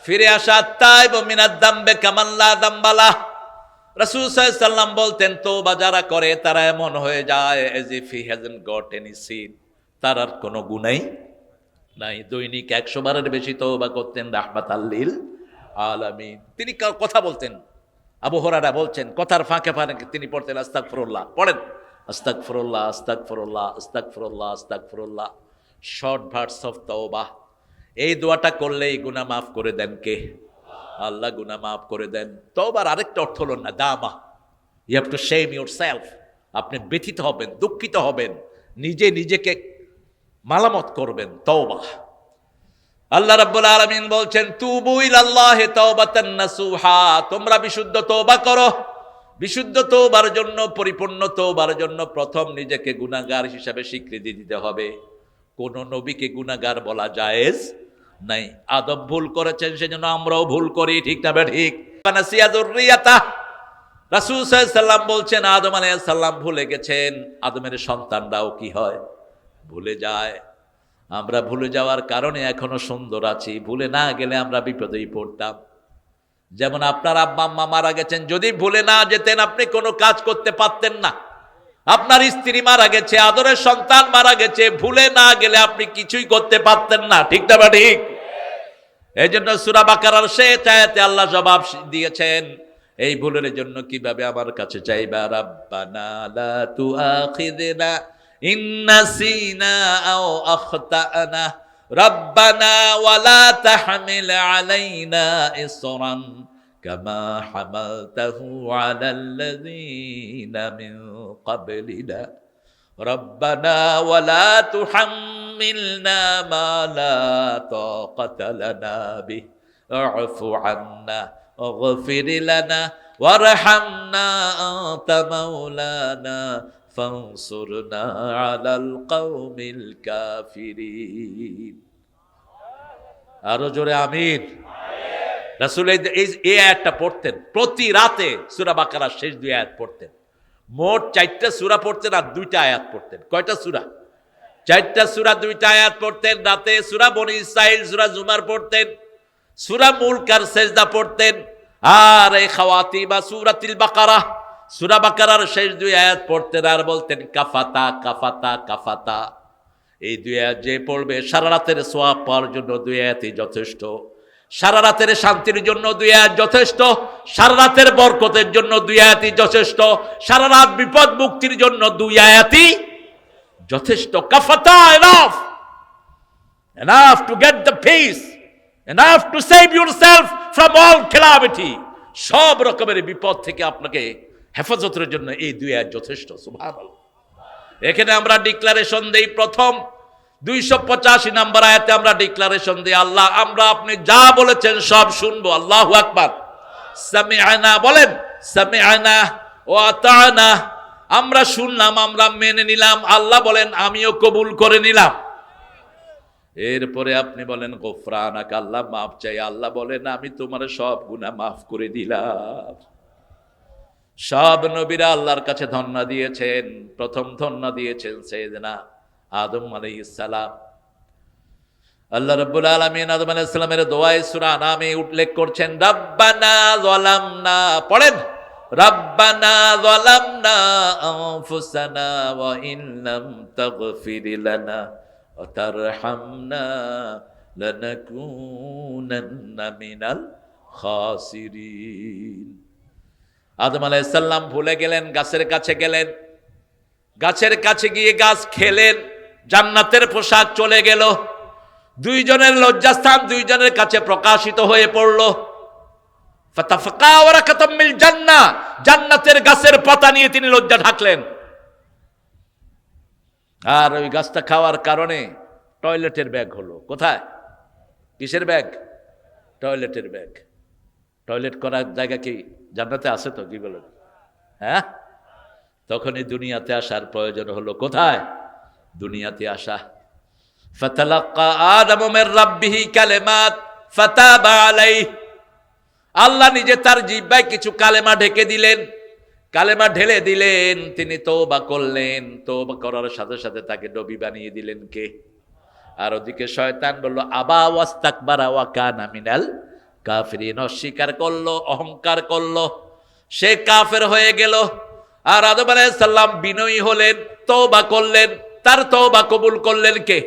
ফিরে আসা। তাইব মিনাদ দামবে কামান লা দামবালা। রাসূল সাল্লাল্লাহু আলাইহি সাল্লাম বলতেন তওবা যারা করে তারা এমন হয়ে যায় as if he hasn't got any sin, তার আর কোনো গুনাহ নাই। দৈনিক 100 বারের বেশি তওবা করতেন রাহমাতাল লিল আলামিন। তিনি কথা বলতেন, আবু হুরায়রা বলছেন কথার ফাঁকে ফাঁকে তিনি পড়তেন আস্তাগফিরুল্লাহ। পড়েন আস্তাগফিরুল্লাহ, আস্তাগফিরুল্লাহ, আস্তাগফিরুল্লাহ, আস্তাগফিরুল্লাহ। শর্ট ভার্স অফ তওবা। এই দোয়াটা করলেই গুনাহ মাফ করে দেন কে? আল্লাহ গুনাহ মাফ করে দেন। তওবার আরেকটা অর্থ হলো নাদামা। You have to shame yourself. আপনি ব্যথিত হবেন, দুঃখিত হবেন, নিজেকে মালামত করবেন। তওবা। আল্লাহ রাব্বুল আলামিন বলছেন তুবু ইলাল্লাহি তাওবাতান নাসুহা, তোমরা বিশুদ্ধ তওবা করো। বিশুদ্ধ তওবার জন্য, পরিপূর্ণ তওবার জন্য প্রথম নিজেকে গুনাহগার হিসাবে স্বীকৃতি দিতে হবে। কোন নবীকে গুনাহগার বলা জায়েজ নাই। আদম ভুল করেছেন, সেজন্য আমরাও ভুল করি, ঠিক না ঠিক? নাসিয়া যুররিয়াতা। রাসূল সাল্লাল্লাহু আলাইহি সাল্লাম বলছেন আদম আলাইহিস সালাম ভুলে গেছেন, আদমের সন্তানরাও কি হয়? ভুলে যায়। আমরা ভুলে যাওয়ার কারণে এখনো সুন্দর আছি। ভুলে না গেলে আমরা বিপদেই পড়তাম। যেমন আপনার আব্বা আম্মা মারা গেছেন, যদি ভুলে না যেতেন আপনি কোনো কাজ করতে পারতেন না। আপনার স্ত্রী মারা গেছে, আদরের সন্তান মারা গেছে, ভুলে না গেলে আপনি কিছুই করতে পারতেন না, ঠিক না ঠিক? এই জন্য সূরা বাকারার শেষ আয়াতে আল্লাহ জবাব দিয়েছেন এই ভুলের জন্য কিভাবে আমার কাছে চাইবা। রাব্বানা লা তুআখিযনা ইন নাসিনা আও আখতানা রাব্বানা ওয়ালা তাহমিল আলাইনা ইসরান কামা হামালতাহু আলাল্লাযীনা মিন ক্বাবলিনা রাব্বানা ওয়ালা তুহাম্মিলনা মা লা তাকাতা লানা বিহি আ'ফু আন্না واغفر لنا وارحمنا أنت مولانا فانصرنا على القوم الكافرين. আরো জোরে আমিন। রাসূল এই আয়াতটা পড়তেন প্রতি রাতে, সূরা বাকারার শেষ 2 আয়াত পড়তেন। মোট 4টা সূরা পড়তেন আর 2টা আয়াত পড়তেন। কয়টা সূরা? 4টা সূরা 2টা আয়াত পড়তেন রাতে। সূরা বনী ইসরাইল, সূরা জুমার পড়তেন, সূরা মুলক আর সেজদা পড়তেন, আর এই খাওয়াতি বা সূরাতুল বাকারা, সূরা বাকারার শেষ 2 আয়াত পড়তেন আর বলতেন কাফাতা কাফাতা কাফাতা। এই 2 আয়াত যে পড়বে সারা রাতের সওয়াব পাওয়ার জন্য 2 আয়াতই যথেষ্ট, সারা রাতের শান্তির জন্য 2 আয়াত যথেষ্ট, সারা রাতের বরকতের জন্য 2 আয়াতই যথেষ্ট, সারা রাত বিপদ মুক্তির জন্য 2 আয়াতই যথেষ্ট। কাফাতা, enough, enough to get the peace, enough to save yourself from all calamity. সব রকমের বিপদ থেকে আপনাকে হেফাজতের জন্য এই 2 আয়াত যথেষ্ট। সুবহানাল্লাহ। এখানে আমরা ডিক্লারেশন দেই, প্রথম 285 নম্বর আয়াতে আমরা ডিক্লারেশন দিই, আল্লাহ আমরা আপনি যা বলেছেন সব শুনবো। আল্লাহু আকবার। সামিআনা বলেন, সামিআনা ওয়া আতানা। আমরা শুনলাম, আমরা মেনে নিলাম। আল্লাহ বলেন আমিও কবুল করে নিলাম। এরপরে আপনি বলেন গফরানাক, আল্লাহ মাফ চাই। আল্লাহ বলেন আমি তোমার সব গুনাহ মাফ করে দিলাম। সব নবীরা আল্লাহর কাছে ধন্না দিয়েছেন। প্রথম ধন্না দিয়েছেন সাইয়েদনা আদম আলাইহিস সালাম। আল্লাহ রাব্বুল আলামিন আদম আলাইহিস সালামের দোয়ায়ে সূরা নামে উল্লেখ করছেন রাব্বানা যালামনা, পড়েন রাব্বানা যালামনা আনফুসানা ওয়া ইন লাম তাগফির লানা ওয়া তারহামনা লানাকুনান্না মিনাল খাসিরিন। আদম আলাইহিস সালাম ভুলে গেলেন, গাছের কাছে গেলেন, গাছের কাছে গিয়ে গাছ খেলেন, জান্নাতের পোশাক চলে গেল, 2 জনের লজ্জাস্থান 2 জনের কাছে প্রকাশিত হয়ে পড়ল। ফাতাফাকা ওয়ারাকাতাম মিল জান্নাহ, জান্নাতের গাছের পাতা নিয়ে তিনি লজ্জা ঢাকলেন। আর ওই গাছটা খাওয়ার কারণে টয়লেটের ব্যাগ হলো। কোথায়? কিসের ব্যাগ? টয়লেটের ব্যাগ। টয়লেট করার জায়গা কি জান্নাতে আছে? তো কি বলেন? হ্যাঁ, তখনই দুনিয়াতে আসার প্রয়োজন হলো। কোথায়? দুনিয়াতে আসা। ফাতালাক্কা আদম মির রাব্বিহি কালিমাত ফাতাবা আলাইহি। আল্লাহ নিজে তার জিহ্বায় কিছু কালেমা ঢেকে দিলেন, কালেমা ঢেলে দিলেন। তিনি তওবা করলেন, তওবা করার সাথে সাথে তাকে নবী বানিয়ে দিলেন কে? আর ওদিকে শয়তান বলল আবা ওয়াস্তাকবারা ওয়া কানা মিনাল কাফিরিন, অস্বীকার করলো, অহংকার করলো, সে কাফের হয়ে গেল। আর আদম আলাইহিস সালাম বিনয়ী হলেন, তওবা করলেন, তার তওবা কবুল করলেন কে?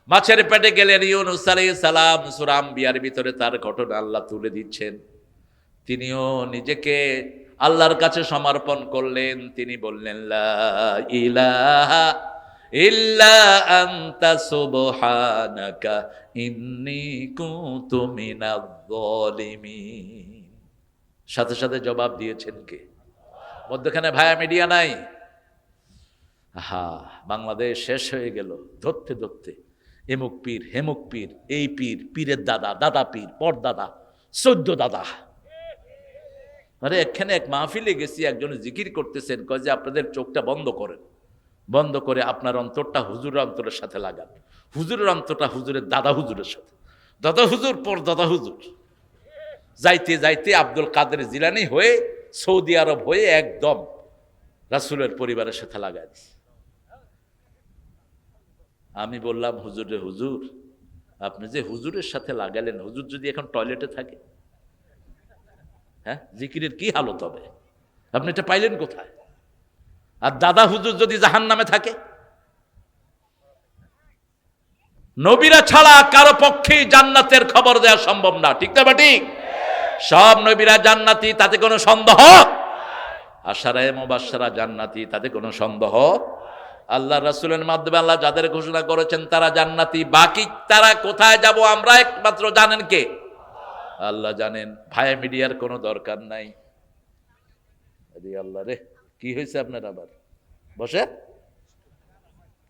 মাছের পেটে গেলেন ইউনূস আলাইহিস সালাম। সূরা আম্বিয়ার ভিতরে তার ঘটনা আল্লাহ তুলে দিচ্ছেন। তিনিও নিজেকে আল্লাহর কাছে সমর্পণ করলেন। তিনি বললেন লা ইলাহা ইল্লা আনতা সুবহানাকা ইন্নী কুনতু মিনাজ জালিমিন। সাথে সাথে জবাব দিয়েছেন কে? মধ্যখানে ভায়া মিডিয়া নাই। বাংলাদেশ শেষ হয়ে গেল ধরতে ধরতে। এমুক পীর, হেমুক পীর, এই পীর, পীরের দাদা, দাদা পীর, পর দাদা, 14 দাদা। আরে এখানে এক মাহফিলে গেছি, একজন জিকির করতেছেন, কয় যে আপনাদের চোখটা বন্ধ করেন, বন্ধ করে আপনার অন্তরটা হুজুরের অন্তরের সাথে লাগান। হুজুরের অন্তরটা হুজুরের দাদা হুজুরের সাথে, দাদা হুজুর পর দাদা হুজুর। যাইতে যাইতে আব্দুল কাদের জিলানী হয়ে সৌদি আরব হয়ে একদম রাসূলের পরিবারের সাথে লাগাই দিছে। আমি বললাম হুজুরে, হুজুর আপনি যে হুজুরের সাথে লাগালেন, হুজুর যদি এখন টয়লেটে থাকে, হ্যাঁ জিকিরের কি হালত হবে? আপনি এটা পাইলেন কোথায়? আর দাদা হুজুর যদি জাহান্নামে থাকে? নবীরা ছাড়া কারো পক্ষেই জান্নাতের খবর দেওয়া সম্ভব না, ঠিক না ঠিক? সব নবীরা জান্নাতি, তাতে কোনো সন্দেহ। আশারায়ে মুবাশশারা জান্নাতি, তাতে কোনো সন্দেহ। আল্লাহ রাসূলের মাধ্যমে আল্লাহ যাদের ঘোষণা করেছেন তারা জান্নাতি। বাকি তারা কোথায় যাব আমরা একমাত্র জানেন কে? আল্লাহ জানেন। ভায়া মিডিয়ার কোনো দরকার নাই। আরে আল্লাহ রে, কি হয়েছে আপনার আবার? বসে,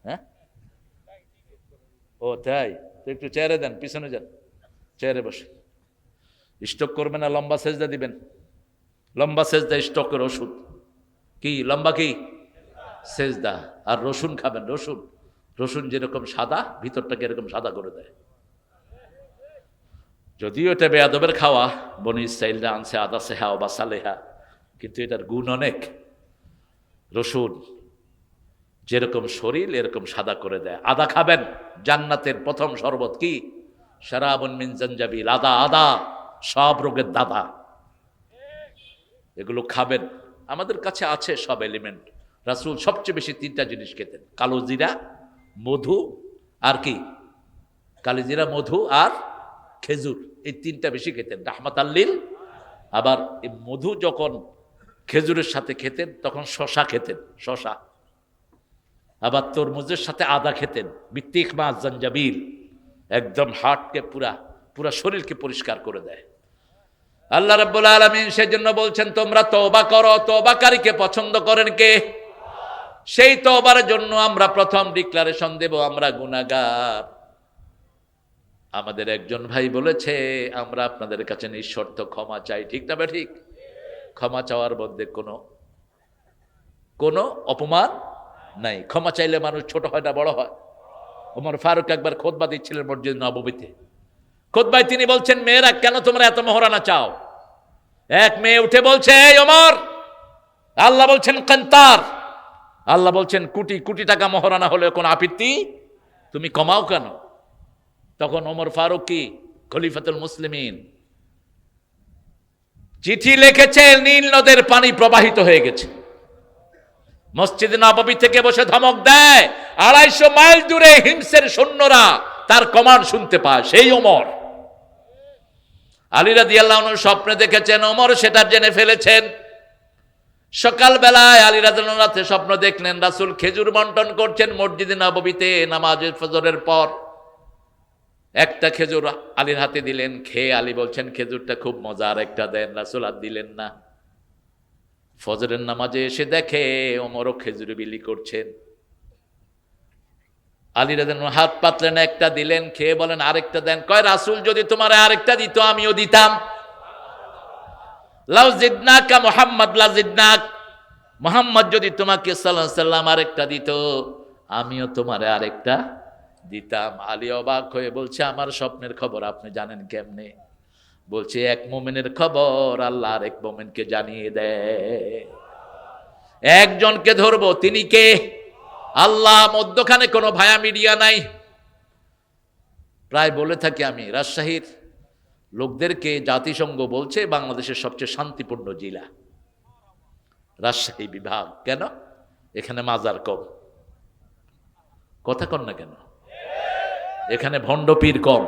হ্যাঁ ও তাই তো, একটু চেয়ারে দেন, পিছনে যান, চেয়ারে বসে। স্টক করবেন না, লম্বা সেজদা দিবেন। লম্বা সেজদা স্টকের ওষুধ। কি লম্বা? কি সেজদা। আর রসুন খাবেন, রসুন। রসুন যেরকম সাদা, ভিতরটাকে এরকম সাদা করে দেয়। যদিও এটা বেয়াদবের খাওয়া, বনি ইসরাইলরা আনছে আদা সেহা বা সালেহা, কিন্তু এটার গুণ অনেক। রসুন যেরকম শরীর এরকম সাদা করে দেয়। আদা খাবেন, জান্নাতের প্রথম শরবত কি? শারাবুন মিন জানজাবিল। আদা, আদা সব রোগের দাদা। এগুলো খাবেন, আমাদের কাছে আছে সব এলিমেন্ট। রাসূল সবচেয়ে বেশি তিনটা জিনিস খেতেন: কালো জিরা, মধু, আর কি? কালো জিরা, মধু আর খেজুর, এই তিনটা বেশি খেতেন রাহমাতাল্লিল। আবার এই মধু যখন খেজুরের সাথে খেতেন তখন শশা খেতেন, শশা। আবার তরমুজের সাথে আদা খেতেন, বিত্তিক মাছ জানজাবিল, একদম হার্টকে পুরা শরীরকে পরিষ্কার করে দেয়। আল্লাহ রাব্বুল আলামিন সেজন্য বলছেন তোমরা তওবা করো। তওবাকারীকে পছন্দ করেন কে? সেই তওবার জন্য আমরা প্রথম ডিক্লারেশন দেব, আমরা গুনাহগার। আমাদের একজন ভাই বলেছে আমরা আপনাদের কাছে নিঃশর্ত ক্ষমা চাই, ঠিক না ঠিক? ক্ষমা চাওয়ার মধ্যে কোনো অপমান নাই। ক্ষমা চাইলে মানুষ ছোট হয় না বড় হয়। ওমর ফারুক একবার খুতবা দিচ্ছিলেন মসজিদ নববীতে। খুতবায় তিনি বলছেন, মেয়েরা কেন তোমরা এত মহরানা চাও? এক মেয়ে উঠে বলছে, এই ওমর, আল্লাহ বলছেন কান্তার, আল্লাহ বলছেন কোটি কোটি টাকা মহরানা হলে কোন আপত্তি, তুমি কমাও কেন? তখন ওমর ফারুক কি খলিফাতুল মুসলিমিন চিঠি লিখেছে, নীল নদের পানি প্রবাহিত হয়ে গেছে। মসজিদ নববী থেকে বসে ধমক দেয়, 250 মাইল দূরে হিমসের সৈন্যরা তার কমান্ড শুনতে পায়, সেই ওমর। আলী রাদিয়াল্লাহু আনহু স্বপ্নে দেখেছেন, ওমর সেটা জেনে ফেলেছেন। সকালবেলায় আলী রাদিয়াল্লাহু আনহু রাতে স্বপ্ন দেখলেন রাসূল খেজুর বন্টন করছেন মসজিদে নববীতে নামাজে ফজরের পর। একটা খেজুর আলীর হাতে দিলেন, খেয়ে আলী বলছেন খেজুরটা খুব মজার, একটা দেন। রাসূল আর দিলেন না। ফজরের নামাজে এসে দেখে ওমরও খেজুর বিলি করছেন। আলী রাদিয়াল্লাহু আনহু হাত পাতলেন, একটা দিলেন, খেয়ে বলেন আরেকটা দেন। কয় রাসূল যদি তোমার আরেকটা দিত আমিও দিতাম। লাউ জিদনাকা মুহাম্মদ লা জিদনাক, মুহাম্মদ যদি তোমাকে সাল্লাল্লাহু আলাইহি সাল্লাম আরেকটা দিত আমিও তোমারে আরেকটা দিতাম। আলী অবাক হয়ে বলছে, আমার স্বপ্নের খবর আপনি জানেন কেমনে? বলছে এক মুমিনের খবর আল্লাহ আরেক মুমিনকে জানিয়ে দেয়। একজনকে ধরবো, তিনি কে? আল্লাহ। মধ্যখানে কোনো ভায়া মিডিয়া নাই। প্রায় বলে থাকি আমি, রাজশাহীর লোকদেরকে জাতিসংঘ বলছে বাংলাদেশের সবচেয়ে শান্তিপূর্ণ জেলা রাজশাহী বিভাগ। কেন? এখানে মাজার কম। কথা কন না কেন? এখানে ভণ্ডপীর কম,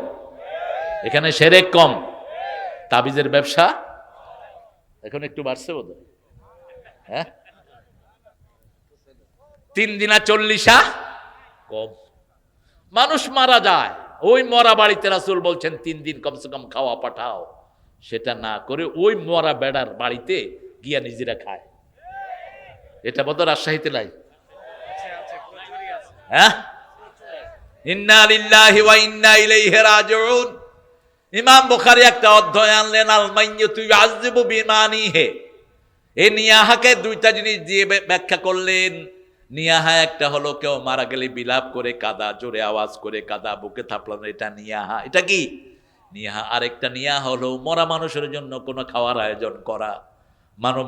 এখানে সেরেক কম, তাবিজের ব্যবসা এখন একটু বাড়ছে বোধহয়। হ্যাঁ, 3 দিনা 40 কম। মানুষ মারা যায়, ওই মরা বাড়িতে রাসূল বলছেন 3 দিন কমসে কম খাওয়া পাঠাও। সেটা না করে ওই মরা বেড়ার বাড়িতে গিয়া নিজেরা খায়। এটা বোধহয় রাজশাহীতে নাই। হ্যাঁ, ইন্না লিল্লাহি ওয়া ইন্না ইলাইহি রাজিউন। ইমাম বুখারী একটা অধ্যায় আনলেন, আল মাইয়্যিতু ইউআযযিবু বিমানিহি। এই নিয়াহাকে দুইটা জিনিস দিয়ে ব্যাখ্যা করলেন। নিয়াহা একটা হলো কেউ মারা গেলে বিলাপ করে কাদা, জোরে আওয়াজ করে কাদা, বুকে থাপড়ানো, এটা নিয়াহা। এটা কি নিয়াহা? আরেকটা নিয়াহা হলো মরা মানুষের জন্য কোনো খাওয়ার আয়োজন করা,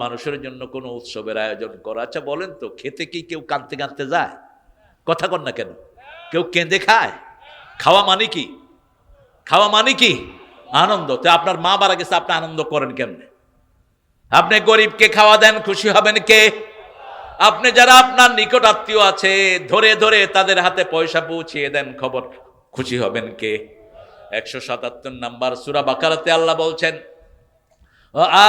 মানুষের জন্য কোনো উৎসবের আয়োজন করা। আচ্ছা বলেন তো, খেতে কি কেউ কাঁদতে কাঁদতে যায়? কথা কন না কেন? কেউ কেঁদে খায়? খাওয়া মানে কি? খাওয়া মানে কি? আনন্দ। তো আপনার মা মারা গেছে, আপনি আনন্দ করেন কেমনে? আপনি গরিবকে খাওয়া দেন, খুশি হবেন কে? আপনি যারা আপনার নিকট আত্মীয় আছে ধরে ধরে তাদের হাতে পয়সা পৌঁছিয়ে দেন, খবর খুশি হবেন কে? 177 নম্বর সূরা বাকারাতে আল্লাহ বলছেন,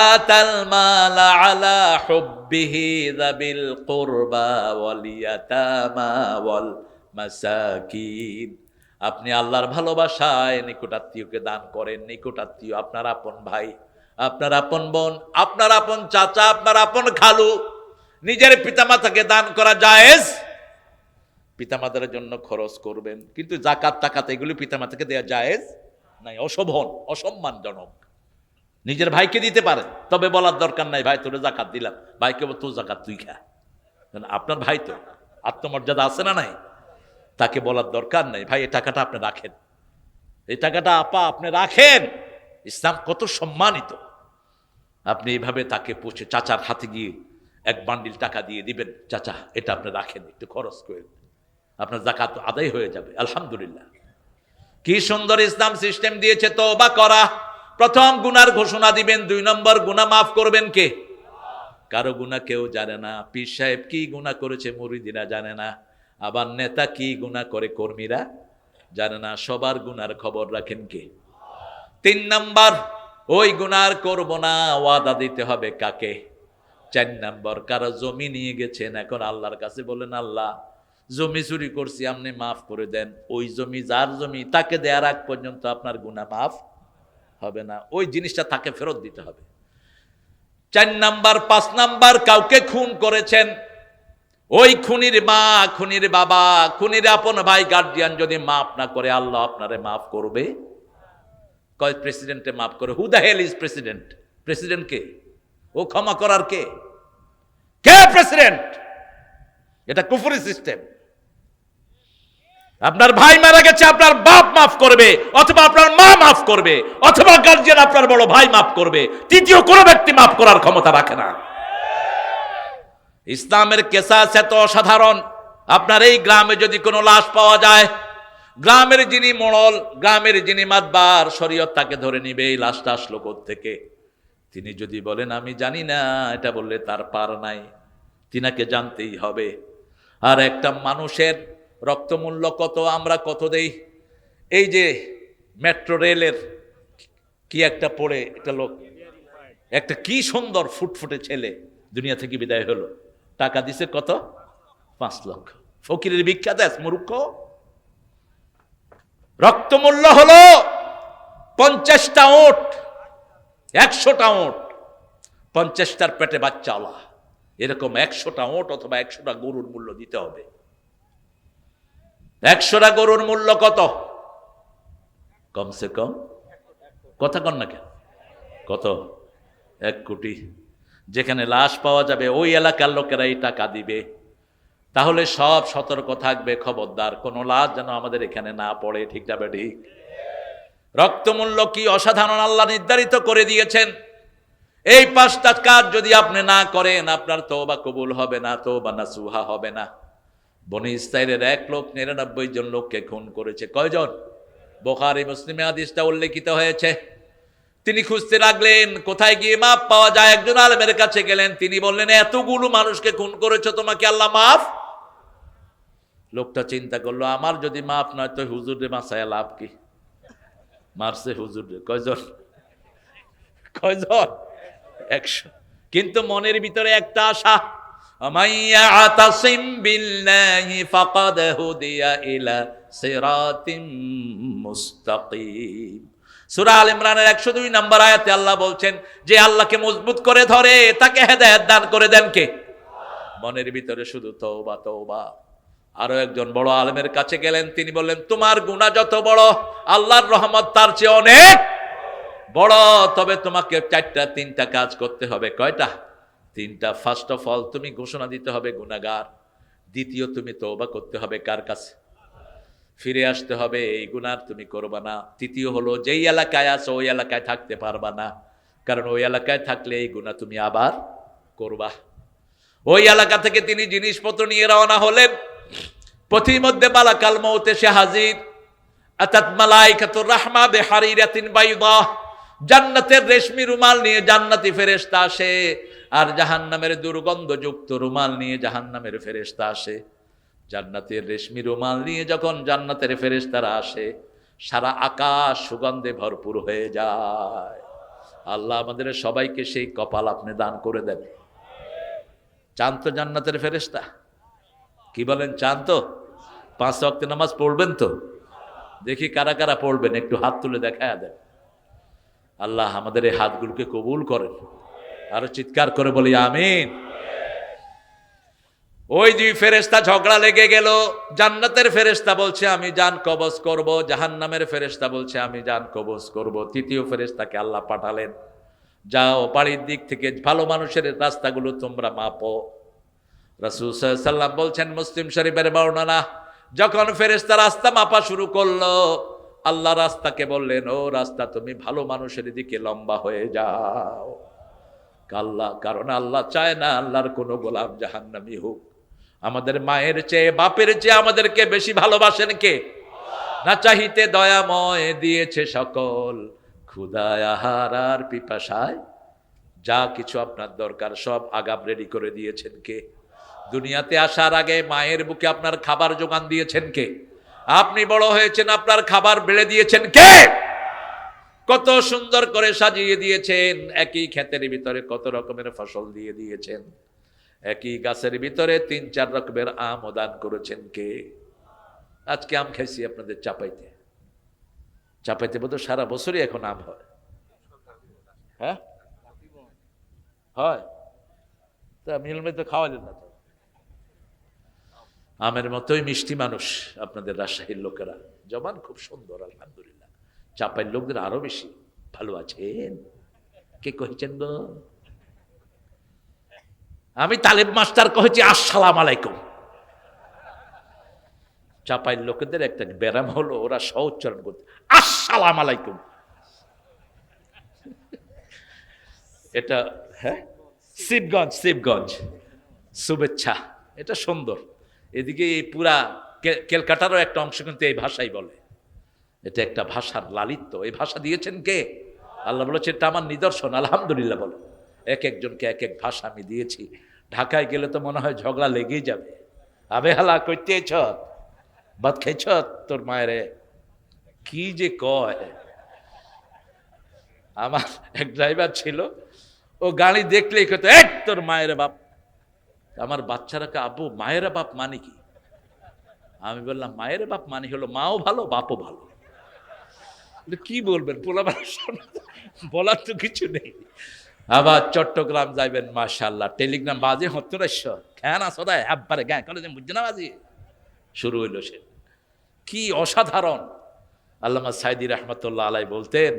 আতাল মালা আলা হুব্বিহি যাবিল কুরবা ওয়াল ইয়াতামা ওয়াল মাসাকিন। আপনি আল্লাহর ভালোবাসায় নিকট আত্মীয়কে দান করেন। নিকট আত্মীয় আপনার আপন ভাই, আপনার আপন বোন, আপনার আপন চাচা, আপনার আপন খালু। নিজের পিতামাতাকে দান করা জায়েজ, পিতামাতার জন্য খরচ করবেন, কিন্তু যাকাত তাকাত এগুলি পিতামাতাকে দেওয়া জায়েজ নাই, অশোভন, অসম্মানজনক। নিজের ভাইকে দিতে পারেন, তবে বলার দরকার নাই ভাই তোরে জাকাত দিলাম, ভাইকে তোর জাকাত তুই খা। আপনার ভাই তো আত্মমর্যাদা আছে না নাই? তাকে বলার দরকার নাই ভাই এই টাকাটা আপনি রাখেন, এই টাকাটা আপা আপনি রাখেন, ইসলাম কত সম্মানিত। আপনি এইভাবে তাকে পৌঁছে চাচার হাতে গিয়ে এক বান্ডিল টাকা দিয়ে দিবেন, চাচা এটা আপনি রাখেন, একটু খরচ করে, আপনার যাকাত আদায় হয়ে যাবে। আলহামদুলিল্লাহ, কি সুন্দর ইসলাম সিস্টেম দিয়েছে। তওবা করা, প্রথম গুনার ঘোষণা দিবেন, 2 নম্বর গুনাহ মাফ করবেন কে? কারো গুনাহ কেউ জানে না। পীর সাহেব কি গুনাহ করেছে মুরিদিরা জানে না, আবার নেতা কি গুনাহ করে কর্মীরা জানে না। সবার গুনার খবর রাখেন কে? 3 নম্বর, ওই গুনার করব না ওয়াদা দিতে হবে কাকে? 4 নম্বর, কারো জমি নিয়ে গেছেন, এখন আল্লাহর কাছে বলেন আল্লাহ জমি চুরি করছি, আপনি মাফ করে দেন। ওই জমি যার জমি তাকে দেওয়ার আগ পর্যন্ত আপনার গুনাহ মাফ হবে না, ওই জিনিসটা তাকে ফেরত দিতে হবে। 4 নম্বর। 5 নম্বর, কাউকে খুন করেছেন, ওই খুনির মা, খুনির বাবা, খুনির আপন ভাই, গার্জিয়ান যদি মাফ না করে আল্লাহ আপনারে মাফ করবে। কয় প্রেসিডেন্টে মাফ করে? Who the hell is president? President কে? ও ক্ষমা করার কে? কে প্রেসিডেন্ট? এটা কুফরি সিস্টেম। আপনার ভাই মারা গেছে, আপনার বাপ মাফ করবে, অথবা আপনার মা মাফ করবে, অথবা গার্জিয়ান আপনার বড় ভাই মাফ করবে, তৃতীয় কোনো ব্যক্তি মাফ করার ক্ষমতা রাখে না। ইসলামের কেসাস এত অসাধারণ। আপনার এই গ্রামে যদি কোনো লাশ পাওয়া যায়, গ্রামের যিনি মোড়ল, গ্রামের যিনি মাতবার, শরীয়ত তাকে ধরে নিবে এই লাশটা আসলো থেকে। তিনি যদি বলেন আমি জানি না, এটা বললে তার পার নাই, তিনাকে জানতেই হবে। আর একটা মানুষের রক্তমূল্য কত, আমরা কত দেই। এই যে মেট্রো রেলের কি একটা পড়ে একটা লোক, একটা কি সুন্দর ফুটফুটে ছেলে দুনিয়া থেকে বিদায় হলো, টাকা দিছে কত? 5 লক্ষ। ফকিরের ভিক্ষা দেশ মূর্খ। রক্তমূল্য হলো 50টা ওট, 100টা ওট, 50টার পেটে বাচ্চাওয়ালা, এরকম 100টা ওট অথবা 100টা গরুর মূল্য দিতে হবে। 100টা গরুর মূল্য কত? কমসে কম, কথা কন না কেন, কত? 1 কোটি। যেখানে লাশ পাওয়া যাবে ওই এলাকার লোকেরা এই টাকা দিবে। তাহলে সব সতর্ক থাকবে, খবরদার কোনো লাশ যেন আমাদের এখানে না পড়ে। ঠিক না ঠিক? রক্তমূল্য কি অসাধারণ আল্লাহ নির্ধারিত করে দিয়েছেন। এই 5টা কাজ যদি আপনি না করেন, আপনার তওবা কবুল হবে না, তওবা নাসুহা হবে না। বনি ইসরাইলের 1 লোক 99 জন লোককে খুন করেছে। কয়জন? বুখারী মুসলিমে হাদিসটা উল্লেখিত হয়েছে। তিনি খুঁজতে লাগলেন কোথায় গিয়ে মাপ পাওয়া যায়। একজন আলেমের কাছে গেলেন, তিনি বললেন এতগুলো মানুষকে খুন করেছো, তোমাকে আল্লাহ মাফ? লোকটা চিন্তা করলো, আমার যদি মাফ নয় তো হুজুরে মাসায় লাভ কি? মারছে হুজুরে। কয়জন? 100। কিন্তু মনের ভিতরে একটা আশা, আমাইয়া আতাসিম বিল্লাহি ফাকাদ হুদিয়া ইলা সিরাতিম মুস্তাকিম। সূরা আল ইমরানের 102 নম্বর আয়াতে আল্লাহ বলছেন যে আল্লাহকে মজবুত করে ধরে তাকে হেদায়েত দান করে দেন কে? মনের ভিতরে শুধু তওবা তওবা। আরো একজন বড় আলেমের কাছে গেলেন, তিনি বললেন তোমার গুনাহ যত বড়, আল্লাহর রহমত তার চেয়ে অনেক বড়। তবে তোমাকে 3টা কাজ করতে হবে। কয়টা? 3টা। ফার্স্ট অফ অল, তুমি ঘোষণা দিতে হবে গুনাহগার। দ্বিতীয়, তুমি তওবা করতে হবে কার কাছে? ফিরে আসতে হবে, এই গুনাহ তুমি করবা না। তৃতীয় হলো, যেই এলাকায় আছো ওই এলাকায় থাকতে পারবা না, কারণ ওই এলাকায় থাকলে এই গুনাহ তুমি আবার করবা। ওই এলাকা থেকে তিনি জিনিসপত্র নিয়ে রওনা হলেন। পথিমধ্যে মালাকাল মউত এসে হাজির। আতাত মালাইকাতুর রাহমা বিহারিরাতিন বাইদা, জান্নাতের রেশমি রুমাল নিয়ে জান্নাতি ফেরেশতা আসে, আর জাহান্নামের দুর্গন্ধযুক্ত রুমাল নিয়ে জাহান্নামের ফেরেশতা আসে। জান্নাতের রেশমি রুমাল নিয়ে যখন জান্নাতের ফেরেশতারা আসে, সারা আকাশ সুগন্ধে ভরপুর হয়ে যায়। আল্লাহ আমাদের সবাইকে সেই কপাল আপনি দান করে দেন। চান তো জান্নাতের ফেরেশতা? কি বলেন, চান তো? 5 ওয়াক্ত নামাজ পড়বেন তো? দেখি কারা কারা পড়বেন, একটু হাত তুলে দেখায়া দেন। আল্লাহ আমাদের এই হাতগুলোকে কবুল করেন। আরো চিৎকার করে বলি আমিন। ওই 2 ফেরেশতা ঝগড়া লেগে গেল। জান্নাতের ফেরেশতা বলছে আমি জান কবজ করব, জাহান্নামের ফেরেশতা বলছে আমি জান কবজ করব। তৃতীয় ফেরেশতাকে আল্লাহ পাঠালেন, যাও বাড়ির দিক থেকে ভালো মানুষের রাস্তাগুলো তোমরা মাপো। রাসূল সাল্লাল্লাহু আলাইহি ওয়াসাল্লাম বলছেন, মুসলিম শরীফের বর্ণনা, যখন ফেরেশতা রাস্তা মাপা শুরু করলো, আল্লাহ রাস্তাকে বললেন, ও রাস্তা তুমি ভালো মানুষের দিকে লম্বা হয়ে যাও। কারণ আল্লাহ চায় না আল্লাহর কোনো গোলাম জাহান্নামী হোক। আমাদের মায়ের চেয়ে বাপের চেয়ে আমাদেরকে বেশি ভালোবাসেন কে? না চাহিতে দয়াময় দিয়েছে সকল, ক্ষুধায় আহার আর পিপাসায় যা কিছু আপনার দরকার সব আগাম রেডি করে দিয়েছেন কে? দুনিয়াতে আসার আগে মায়ের বুকে আপনার খাবার যোগান দিয়েছেন কে? আপনি বড় হয়েছেন, আপনার খাবার বেড়ে দিয়েছেন কে? কত সুন্দর করে সাজিয়ে দিয়েছেন। একই ক্ষেতের ভিতরে কত রকমের ফসল দিয়ে দিয়েছেন। একই গাছের ভিতরে 3-4 রকমের আম দান করেছেন কে? আজকে আম খাইছি আপনাদের চাপাইতে বোধহয় সারা বছরই এখন আম হয়। হ্যাঁ হয়, তা মিলমে তো খাওয়ালেন না। তো আমের মতোই মিষ্টি মানুষ আপনাদের রাজশাহীর লোকেরা, জবান খুব সুন্দর আলহামদুলিল্লাহ। চাপাইয়ের লোকদের আরো বেশি ভালো আছেন। কে কহেছেন গো? আমি তালেব মাস্টার কহেছি আসসালাম আলাইকুম। চাপাইয়ের লোকেদের একটা ব্যারাম হলো, ওরা সউচ্চারণ করতে আসসালাম আলাইকুম। এটা হ্যাঁ, শিবগঞ্জ শুভেচ্ছা, এটা সুন্দর। এদিকে এই পুরা ক্যালকাটারও একটা অংশ কিন্তু এই ভাষাই বলে। এটা একটা ভাষার লালিত্য। এই ভাষা দিয়েছেন কে? আল্লাহ বলেছে এটা আমার নিদর্শন। আলহামদুলিল্লাহ বলো। এক একজনকে এক এক ভাষা আমি দিয়েছি। ঢাকায় গেলে তো মনে হয় ঝগড়া লেগেই যাবে। আবে হালা কইতেছ, ভাত খাইছ তোর মায়েরে, কি যে কয়। আমার এক ড্রাইভার ছিল, ও গাড়ি দেখলেই কত এক তোর মায়ের বাপ। আমার বাচ্চারাকে আব্বু মায়ের বাপ মানে কি? আমি বললাম মায়ের বাপ মানে হলো মাও ভালো বাপও ভালো। কি বলবেন, বলার তো কিছু নেই। আবার চট্টগ্রাম যাইবেন, মাশাআল্লাহ টেলিগ্রাম বাজে হত্তরেশ খেয়ান আসদায় একবারে গায়ে করে বুঝছে না বাজি শুরু হইল। সে কি অসাধারণ। আল্লামা সাইদি রহমতুল্লাহ আলাই বলতেন,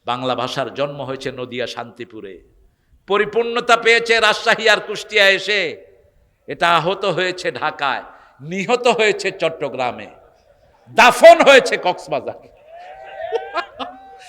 বাংলা ভাষার জন্ম হয়েছে নদিয়া শান্তিপুরে, পরিপূর্ণতা পেয়েছে রাজশাহী আর কুষ্টিয়া এসে, এটা আহত হয়েছে ঢাকায়, নিহত হয়েছে চট্টগ্রামে, দাফন হয়েছে কক্সবাজার।